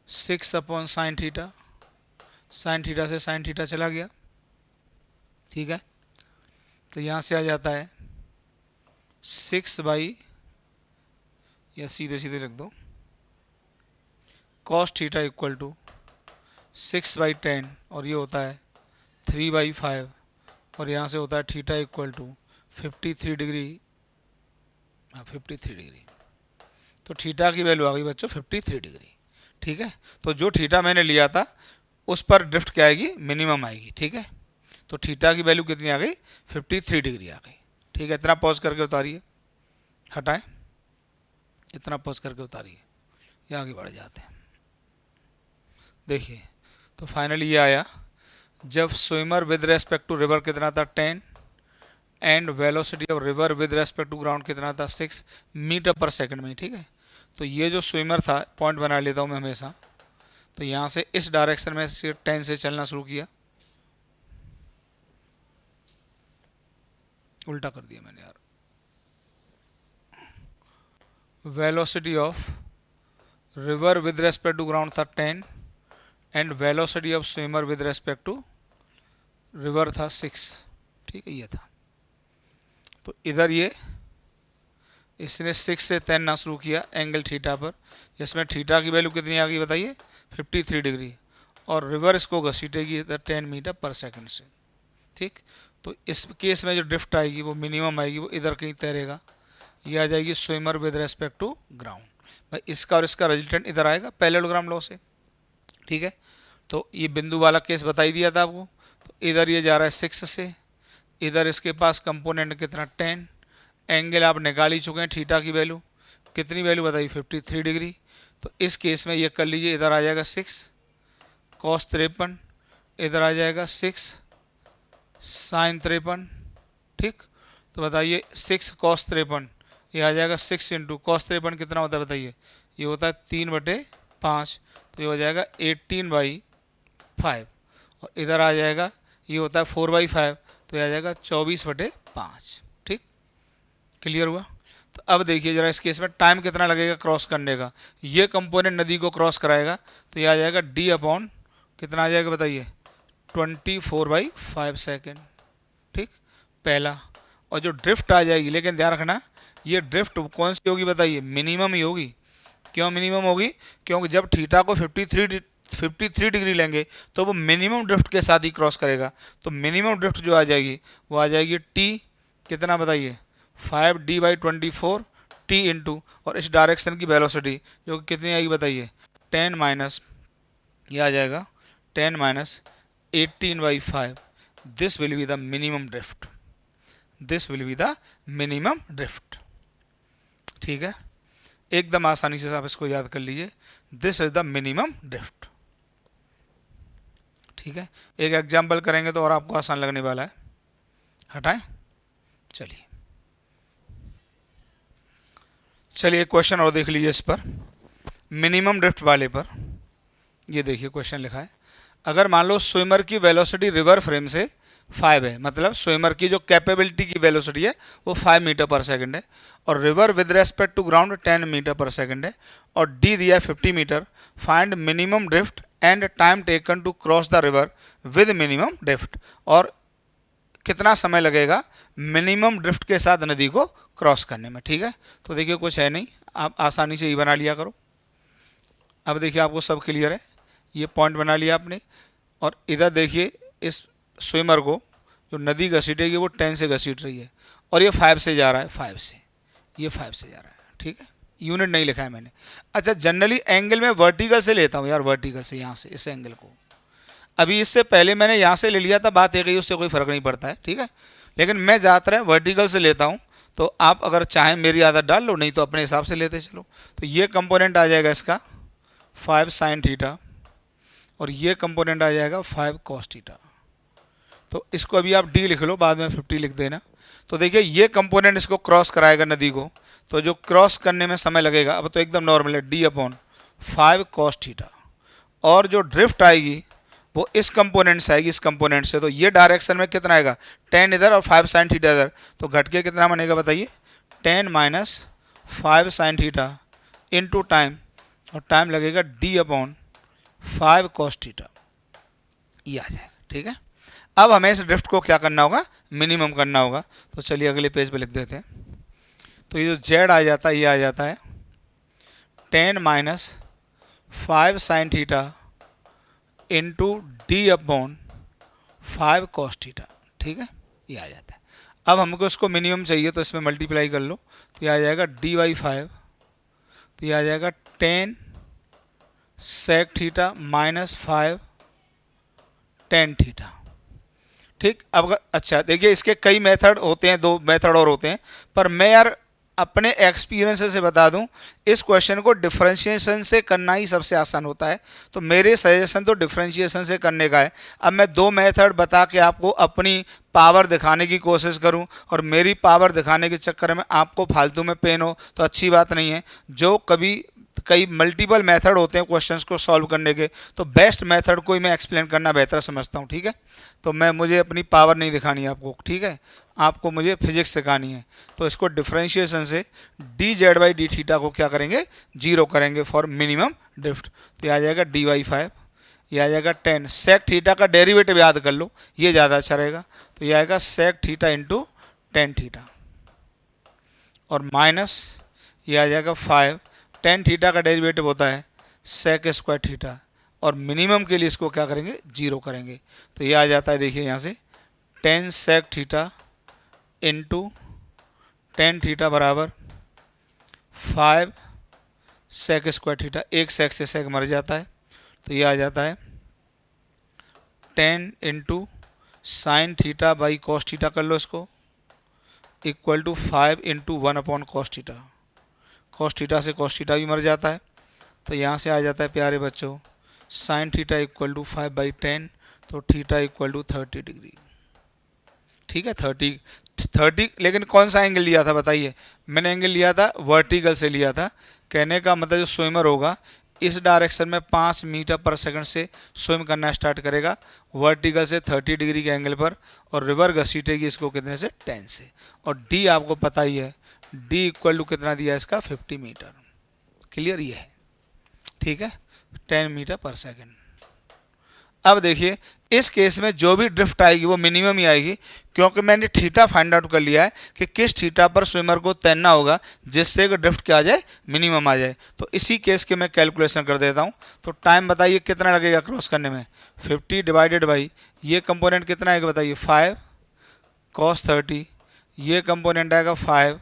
6 upon sine theta, sine theta से साइन थीटा चला गया, ठीक है। तो यहाँ से आ जाता है 6 बाई, या सीधे सीधे रख दो, cos theta equal to 6 by 10, और ये होता है 3 बाई 5, और यहाँ से होता है theta equal to 53 degree, 53 degree. तो थीटा की वैल्यू आ गई बच्चों 53 डिग्री, ठीक है। तो जो थीटा मैंने लिया था उस पर ड्रिफ्ट क्या आएगी, मिनिमम आएगी, ठीक है। तो थीटा की वैल्यू कितनी आ गई, 53 डिग्री आ गई, ठीक है। इतना पॉज करके उतारिए, हटाएं, इतना पॉज करके उतारिए, ये आगे बढ़ जाते हैं। देखिए तो फाइनली ये आया, जब swimmer with respect to river कितना था 10 and velocity of river with respect to ground कितना था 6 मीटर पर सेकंड में, ठीक है। तो ये जो स्विमर था, पॉइंट बना लेता हूँ मैं हमेशा, तो यहाँ से इस डायरेक्शन में 10 से चलना शुरू किया, उल्टा कर दिया मैंने यार, velocity of river with respect to ground था 10 and velocity of swimmer with respect to river था 6, ठीक है, ये था। तो इधर ये इसने 6 से तैरना शुरू किया एंगल थीटा पर, जिसमें थीटा की वैल्यू कितनी आ गई बताइए 53 डिग्री, और रिवर इसको घसीटेगी इधर 10 मीटर पर सेकंड से, ठीक। तो इस केस में जो ड्रिफ्ट आएगी वो मिनिमम आएगी, वो इधर कहीं तैरेगा, ये आ जाएगी swimmer with respect to ground. भाई इसका और इसका रिजल्टेंट इधर आएगा पैरेललोग्राम लॉ से, ठीक है। तो ये बिंदु वाला केस बता ही दिया था आपको, तो इधर ये जा रहा है 6 से, इधर इसके पास कंपोनेंट कितना 10, एंगल आप निकाल ही चुके हैं, थीटा की वैल्यू कितनी वैल्यू बताइए 53 डिग्री। तो इस केस में ये कर लीजिए, इधर आ जाएगा 6 कॉस 53, इधर आ जाएगा 6 साइन 53, ठीक। तो बताइए 6 कॉस 53, ये आ जाएगा 6 इंटू कॉस 53 कितना होता है बताइए, ये होता है 3/5, 5, तो ये हो जाएगा 18/5, और इधर आ जाएगा ये होता है 4/5, तो ये आ जाएगा 24/5। ठीक, क्लियर हुआ। तो अब देखिए जरा इस केस में टाइम कितना लगेगा क्रॉस करने का। ये कंपोनेंट नदी को क्रॉस कराएगा तो ये आ जाएगा d अपॉन कितना आ जाएगा बताइए, 24/5 सेकेंड। ठीक, पहला। और जो ड्रिफ्ट आ जाएगी, लेकिन ध्यान रखना ये ड्रिफ्ट कौन सी होगी बताइए, मिनिमम ही होगी। क्यों मिनिमम होगी? क्योंकि जब थीटा को 53 डिग्री लेंगे तो वो मिनिमम ड्रिफ्ट के साथ ही क्रॉस करेगा। तो मिनिमम ड्रिफ्ट जो आ जाएगी वो आ जाएगी टी कितना बताइए, 5d/24 टी इंटू, और इस डायरेक्शन की वेलोसिटी जो कि कितनी आएगी बताइए, 10 माइनस, ये आ जाएगा 10 minus 18/5। This will be the minimum drift, this will be the minimum drift. ठीक है, एकदम आसानी से आप इसको याद कर लीजिए, this is the minimum drift. ठीक है, एक एग्जाम्पल करेंगे तो और आपको आसान लगने वाला है। हटाएं, चलिए एक क्वेश्चन और देख लीजिए इस पर, मिनिमम ड्रिफ्ट वाले पर। ये देखिए क्वेश्चन लिखा है, अगर मान लो स्विमर की वेलोसिटी रिवर फ्रेम से 5 है, मतलब स्विमर की जो कैपेबिलिटी की वेलोसिटी है वो 5 मीटर पर सेकंड है, और river with respect to ground 10 metre per second है, और डी दिया है 50 metre, find minimum drift and time taken to cross the river with minimum drift, और कितना समय लगेगा मिनिमम ड्रिफ्ट के साथ नदी को क्रॉस करने में। ठीक है, तो देखिए कुछ है नहीं, आप आसानी से ही बना लिया करो। अब देखिए आपको सब क्लियर है, ये पॉइंट बना लिया आपने, और इधर देखिए इस स्विमर को जो नदी घसीटेगी वो 10 से घसीट रही है, और ये 5 से जा रहा है, 5 से, ये 5 से जा रहा है। ठीक है, यूनिट नहीं लिखा है मैंने। अच्छा, जनरली एंगल में वर्टिकल से लेता हूँ यार, वर्टिकल से, यहाँ से इस एंगल को। अभी इससे पहले मैंने यहाँ से ले लिया था, बात एक ही, उससे कोई फ़र्क नहीं पड़ता है। ठीक है, लेकिन मैं ज़्यादातर वर्टिकल से लेता हूँ, तो आप अगर चाहें मेरी आदत डाल लो, नहीं तो अपने हिसाब से लेते चलो। तो ये कंपोनेंट आ जाएगा इसका 5 साइन थीटा, और ये कंपोनेंट आ जाएगा 5 कॉस थीटा। तो इसको अभी आप डी लिख लो, बाद में 50 लिख देना। तो देखिए ये कंपोनेंट इसको क्रॉस कराएगा नदी को, तो जो क्रॉस करने में समय लगेगा, अब तो एकदम नॉर्मल है, डी अपॉन 5 कॉस थीटा, और जो ड्रिफ्ट आएगी वो इस कंपोनेंट से आएगी, इस कंपोनेंट से। तो ये डायरेक्शन में कितना आएगा, 10 इधर और 5 साइन थीटा इधर, तो घट के कितना बनेगा बताइए, 10 minus 5 sine theta into time, और टाइम लगेगा डी अपॉन 5 कॉस थीटा, ये आ जाएगा। ठीक है, अब हमें इस ड्रिफ्ट को क्या करना होगा, मिनिमम करना होगा। तो चलिए अगले पेज पे लिख देते हैं। तो ये जो जेड आ जाता है, ये आ जाता है 10 minus 5 sine theta into D upon 5 cos theta. ठीक है, ये आ जाता है। अब हमको इसको मिनिमम चाहिए, तो इसमें मल्टीप्लाई कर लो, तो ये आ जाएगा d/5, तो ये आ जाएगा 10 sec theta minus 5 tan theta. ठीक, अब अच्छा देखिए इसके कई मेथड होते हैं, 2 मेथड और होते हैं, पर मैं यार अपने एक्सपीरियंस से बता दूं, इस क्वेश्चन को डिफरेंशिएशन से करना ही सबसे आसान होता है। तो मेरे सजेशन तो डिफरेंशिएशन से करने का है। अब मैं 2 मेथड बता के आपको अपनी पावर दिखाने की कोशिश करूं, और मेरी पावर दिखाने के चक्कर में आपको फालतू में पेन हो तो अच्छी बात नहीं है। जो कई मल्टीपल मेथड होते हैं क्वेश्चंस को सॉल्व करने के, तो बेस्ट मेथड को ही मैं एक्सप्लेन करना बेहतर समझता हूँ। ठीक है, तो मुझे अपनी पावर नहीं दिखानी है आपको, ठीक है, आपको मुझे फिजिक्स सिखानी है। तो इसको डिफरेंशिएशन से dz/d थीटा को क्या करेंगे, 0 करेंगे फॉर मिनिमम ड्रिफ्ट। तो ये आ जाएगा d/5, ये आ जाएगा 10 सेक थीटा का डेरिवेटिव याद कर लो, ये ज़्यादा अच्छा रहेगा। तो ये आएगा सेक थीटा इंटू 10 थीटा, और माइनस ये आ जाएगा 5 10 थीटा का डेरिवेटिव होता है सेक स्क्वायर थीटा, और मिनिमम के लिए इसको क्या करेंगे, 0 करेंगे। तो ये आ जाता है, देखिए यहाँ से 10 सेक थीटा इंटू 10 थीटा बराबर 5 सेक स्क्वायर थीटा, एक सेक से सेक मर जाता है, तो ये आ जाता है 10 into sine theta by cos theta कर लो इसको, equal to 5 into 1 upon cos theta. Cos theta से कॉस थीटा भी मर जाता है, तो यहाँ से आ जाता है प्यारे बच्चों साइन थीटा इक्वल टू 5/10, तो थीटा इक्वल टू 30 डिग्री। ठीक है, 30, लेकिन कौन सा एंगल लिया था बताइए, मैंने एंगल लिया था वर्टिकल से लिया था। कहने का मतलब जो स्विमर होगा इस डायरेक्शन में 5 मीटर पर सेकंड से स्विम करना स्टार्ट करेगा वर्टिकल से 30 डिग्री के एंगल पर, और रिवर घसीटेगी इसको कितने से 10 से। और डी आपको पता ही है, डी इक्वल टू कितना दिया है इसका 50 मीटर। क्लियर ये है, ठीक है, 10 मीटर पर सेकंड। अब देखिए इस केस में जो भी ड्रिफ्ट आएगी वो मिनिमम ही आएगी, क्योंकि मैंने थीटा फाइंड आउट कर लिया है कि किस थीटा पर स्विमर को तैरना होगा जिससे कि ड्रिफ्ट क्या आ जाए, मिनिमम आ जाए। तो इसी केस के मैं कैलकुलेशन कर देता हूँ। तो टाइम बताइए कितना लगेगा क्रॉस करने में, 50 डिवाइडेड बाई ये कंपोनेंट कितना आएगा बताइए 5 cos 30, ये कंपोनेंट आएगा 5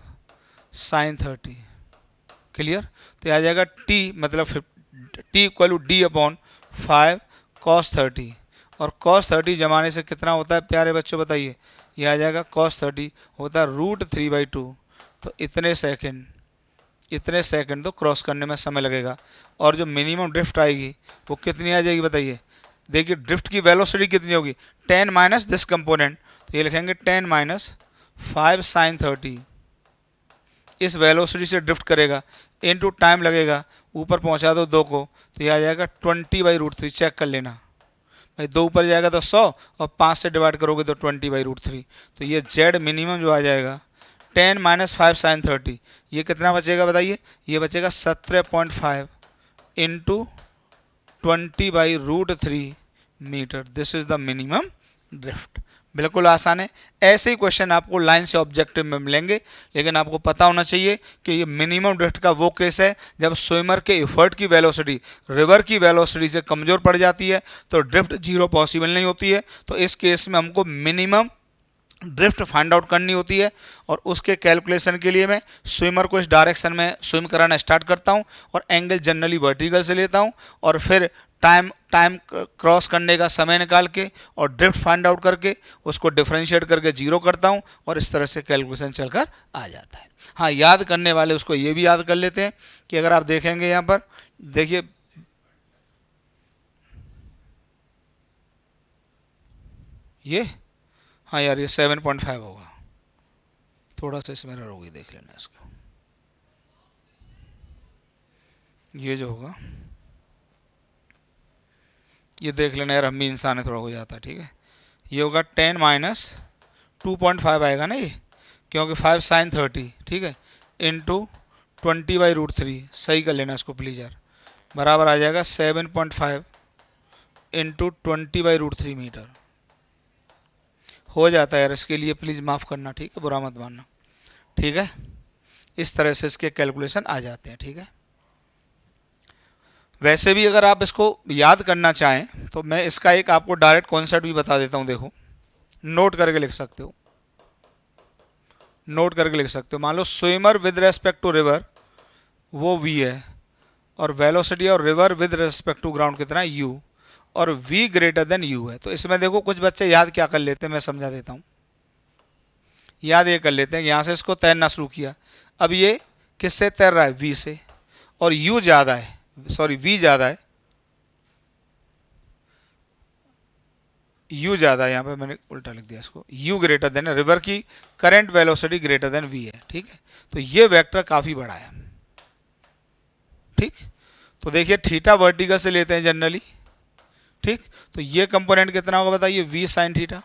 sin 30। क्लियर, तो आ जाएगा टी मतलब T equal to D upon 5 cos 30, और cos 30 जमाने से कितना होता है प्यारे बच्चों बताइए, ये आ जाएगा cos 30 होता है √3/2। तो इतने सेकंड तो क्रॉस करने में समय लगेगा। और जो मिनिमम ड्रिफ्ट आएगी वो कितनी आ जाएगी बताइए, देखिए ड्रिफ्ट की वेलोसिटी कितनी होगी 10 माइनस दिस कंपोनेंट, तो ये लिखेंगे 10 माइनस 5 sin 30। इस वेलोसिटी से ड्रिफ्ट करेगा, इनटू टाइम लगेगा, ऊपर पहुंचा दो 2 को, तो ये आ जाएगा 20/√3। चेक कर लेना भाई, 2 ऊपर जाएगा तो 100 और 5 से डिवाइड करोगे तो 20/√3। तो ये जेड मिनिमम जो आ जाएगा 10 माइनस 5 sin 30, ये कितना बचेगा बताइए, ये बचेगा 17.5 into 20/√3 metre. This is the minimum drift. बिल्कुल आसान है। ऐसे ही क्वेश्चन आपको लाइन से ऑब्जेक्टिव में मिलेंगे, लेकिन आपको पता होना चाहिए कि ये मिनिमम ड्रिफ्ट का वो केस है जब स्विमर के एफर्ट की वेलोसिटी रिवर की वेलोसिटी से कमज़ोर पड़ जाती है, तो ड्रिफ्ट जीरो पॉसिबल नहीं होती है। तो इस केस में हमको मिनिमम ड्रिफ्ट फाइंड आउट करनी होती है, और उसके कैलकुलेशन के लिए मैं स्विमर को इस डायरेक्शन में स्विम कराना स्टार्ट करता हूं, और एंगल जनरली वर्टिकल से लेता हूं, और फिर टाइम क्रॉस करने का समय निकाल के और ड्रिफ्ट फाइंड आउट करके उसको डिफरेंशिएट करके जीरो करता हूं, और इस तरह से कैलकुलेशन चलकर आ जाता है। हाँ, याद करने वाले उसको ये भी याद कर लेते हैं कि अगर आप देखेंगे यहाँ पर देखिए ये, हाँ यार ये 7.5 होगा, थोड़ा सा इसमें एरर होगी, देख लेना इसको। ये जो होगा ये देख लेना यार, हम भी इंसान है, थोड़ा हो जाता है, ठीक है। ये होगा 10 माइनस 2.5 आएगा ना ये, क्योंकि 5 sin 30, ठीक है, इंटू 20/√3। सही कर लेना इसको प्लीज़ यार, बराबर आ जाएगा 7.5 इंटू 20/√3 मीटर। हो जाता है यार, इसके लिए प्लीज़ माफ़ करना, ठीक है, बुरा मत मानना, ठीक है। इस तरह से इसके कैलकुलेशन आ जाते हैं, ठीक है। वैसे भी अगर आप इसको याद करना चाहें तो मैं इसका एक आपको डायरेक्ट कॉन्सेप्ट भी बता देता हूं। देखो, नोट करके लिख सकते हो, नोट करके लिख सकते हो। मान लो swimmer with respect to river वो v है, और वेलोसिटी और river with respect to ground कितना है u, और v ग्रेटर देन u है। तो इसमें देखो कुछ बच्चे याद क्या कर लेते हैं, मैं समझा देता हूँ। याद ये कर लेते हैं, यहाँ से इसको तैरना शुरू किया, अब ये किससे तैर रहा है v से, और u ज़्यादा है, सॉरी v ज़्यादा है, u ज़्यादा है, यहाँ पे मैंने उल्टा लिख दिया इसको, u ग्रेटर देन, रिवर की current velocity greater than v है, ठीक है। तो ये वेक्टर काफ़ी बड़ा है, ठीक। तो देखिए थीटा वर्टिकल से लेते हैं जनरली, ठीक। तो ये कंपोनेंट कितना होगा बताइए, v sin थीटा।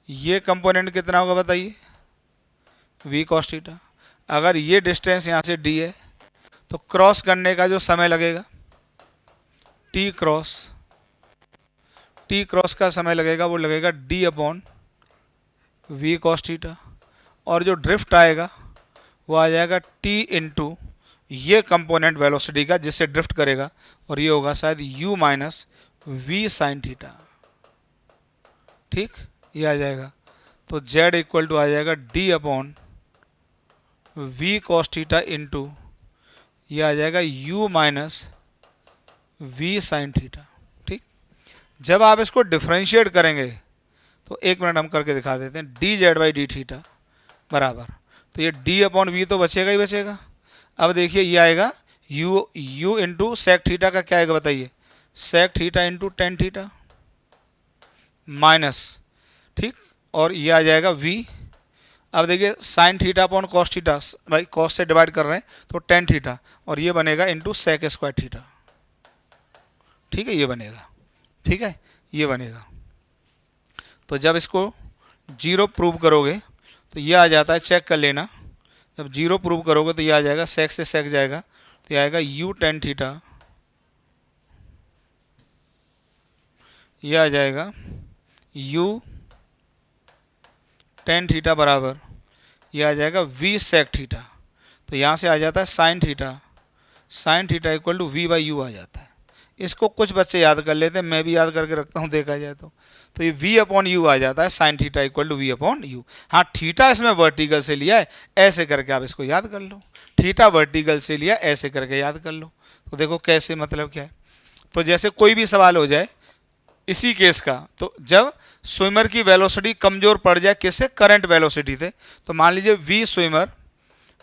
ये कंपोनेंट कितना होगा बताइए, v cos थीटा। अगर ये डिस्टेंस यहाँ से d है तो क्रॉस करने का जो समय लगेगा t क्रॉस का समय लगेगा वो लगेगा d upon v cos theta, और जो ड्रिफ्ट आएगा वो आ जाएगा t इंटू ये कंपोनेंट वेलोसिटी का जिससे ड्रिफ्ट करेगा, और ये होगा शायद u minus v sin theta, ठीक। ये आ जाएगा, तो z इक्वल टू आ जाएगा d upon v cos theta into ये आ जाएगा u minus v sin theta, ठीक। जब आप इसको डिफरेंशिएट करेंगे तो एक मिनट हम करके दिखा देते हैं, dz/d थीटा बराबर, तो ये d अपॉन v तो बचेगा ही बचेगा। अब देखिए ये आएगा u इंटू सेक थीटा का क्या आएगा बताइए, sec theta into tan theta minus, ठीक, और ये आ जाएगा v। अब देखिए sine theta upon cos theta, भाई कॉस से डिवाइड कर रहे हैं तो टेन थीटा, और ये बनेगा इंटू सेक स्क्वायर थीटा, ठीक है, ये बनेगा, ठीक है, ये बनेगा। तो जब इसको 0 प्रूव करोगे तो ये आ जाता है, चेक कर लेना, जब 0 प्रूव करोगे तो ये आ जाएगा, सेक से सेक जाएगा तो ये आएगा u tan थीटा, ये आ जाएगा u tan थीटा बराबर, ये आ जाएगा v सेक थीटा। तो यहाँ से आ जाता है sine theta equal to v by u आ जाता है। इसको कुछ बच्चे याद कर लेते हैं, मैं भी याद करके रखता हूँ देखा जाए तो ये v अपॉन यू आ जाता है, sine theta equal to v upon U. हाँ, थीटा इसमें वर्टिकल से लिया है, ऐसे करके आप इसको याद कर लो, थीटा वर्टिकल से लिया, ऐसे करके याद कर लो। तो देखो कैसे, मतलब क्या है, तो जैसे कोई भी सवाल हो जाए इसी केस का, तो जब स्विमर की वेलोसिटी कमजोर पड़ जाए किससे, करंट वेलोसिटी थे, तो मान लीजिए v swimmer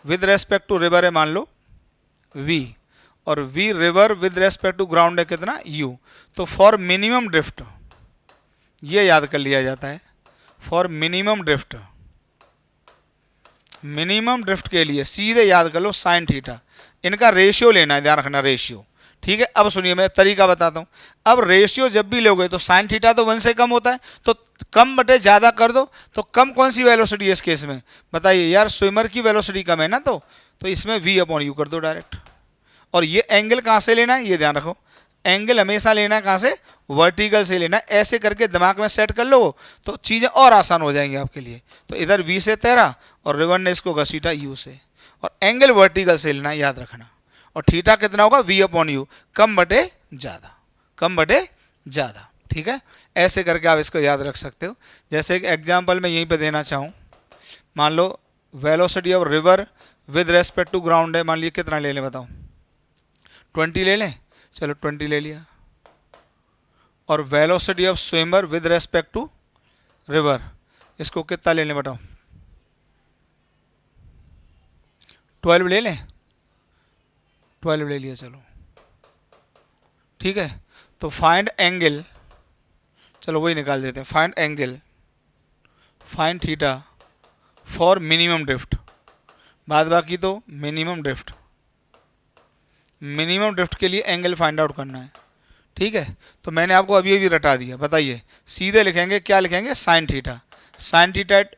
with respect to river है, मान लो v, और v river with respect to ground है कितना, u। तो फॉर मिनिमम ड्रिफ्ट, ये याद कर लिया जाता है, फॉर मिनिमम ड्रिफ्ट के लिए सीधे याद कर लो साइन थीटा, इनका रेशियो लेना है, ध्यान रखना रेशियो, ठीक है। अब सुनिए मैं तरीका बताता हूँ। अब रेशियो जब भी लोगे तो साइन थीटा तो 1 से कम होता है, तो कम बटे ज़्यादा कर दो, तो कम कौन सी वेलोसिटी है इस केस में, बताइए यार, स्विमर की वेलोसिटी कम है ना, तो इसमें v अपॉन यू कर दो डायरेक्ट। और ये एंगल कहाँ से लेना है, ये ध्यान रखो, एंगल हमेशा लेना है कहाँ से, वर्टिकल से लेना है। ऐसे करके दिमाग में सेट कर लो तो चीज़ें और आसान हो जाएंगी आपके लिए। तो इधर v से तैरा और रिवर ने इसको घसीटा u से, और एंगल वर्टिकल से लेना, याद रखना। और थीटा कितना होगा, v अपॉन यू, कम बटे ज़्यादा, ठीक है। ऐसे करके आप इसको याद रख सकते हो। जैसे एक एग्जाम्पल मैं यहीं पे देना चाहूँ, मान लो velocity of river with respect to ground है, मान लीजिए कितना ले लें बताओ, 20 ले लें, चलो 20 ले लिया। और velocity of swimmer with respect to river, इसको कितना ले लें बताओ, 12 ले लें, 12 ले लिया, चलो ठीक है। तो फाइंड एंगल, चलो वही निकाल देते हैं, find theta for minimum drift, बाद बाकी तो मिनिमम ड्रिफ्ट के लिए एंगल फाइंड आउट करना है, ठीक है। तो मैंने आपको अभी अभी रटा दिया, बताइए सीधे लिखेंगे, क्या लिखेंगे, साइन थीटा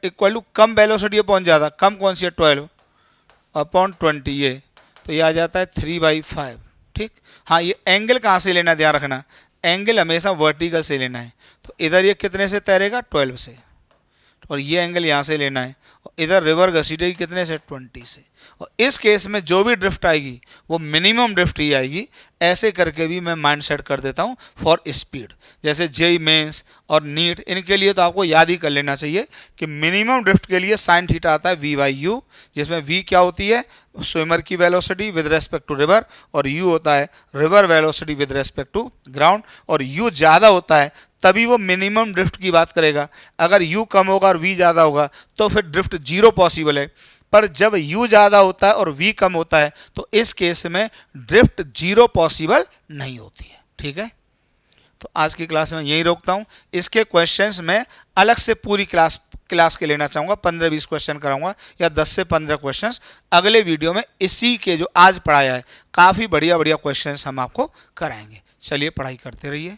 इक्वल टू कम वेलोसिटी अपॉन ज़्यादा, कम कौन सी है, 12 अपॉन 20, ये तो ये आ जाता है 3/5, ठीक। हाँ, ये एंगल कहाँ से लेना, ध्यान रखना, एंगल हमेशा वर्टिकल से लेना है। तो इधर ये कितने से तैरेगा, 12 से, और ये एंगल यहाँ से लेना है, और इधर रिवर घसीटेगी कितने से, 20 से। और इस केस में जो भी ड्रिफ्ट आएगी वो मिनिमम ड्रिफ्ट ही आएगी। ऐसे करके भी मैं माइंड सेट कर देता हूँ फॉर स्पीड। जैसे जेई मेंस और नीट, इनके लिए तो आपको याद ही कर लेना चाहिए कि मिनिमम ड्रिफ्ट के लिए साइन थीटा आता है v बाई यू, जिसमें v क्या होती है, स्विमर की velocity with respect to river, और u होता है river velocity with respect to ground. और u ज़्यादा होता है तभी वो मिनिमम ड्रिफ्ट की बात करेगा। अगर u कम होगा और v ज़्यादा होगा तो फिर ड्रिफ्ट 0 पॉसिबल है। पर जब u ज़्यादा होता है और v कम होता है तो इस केस में ड्रिफ्ट 0 पॉसिबल नहीं होती है, ठीक है। तो आज की क्लास में यहीं रोकता हूँ। इसके क्वेश्चंस मैं अलग से पूरी क्लास के लेना चाहूँगा, 15-20 क्वेश्चन कराऊंगा, या 10 से 15 क्वेश्चंस अगले वीडियो में इसी के जो आज पढ़ाया है, काफ़ी बढ़िया क्वेश्चंस हम आपको कराएंगे। चलिए पढ़ाई करते रहिए।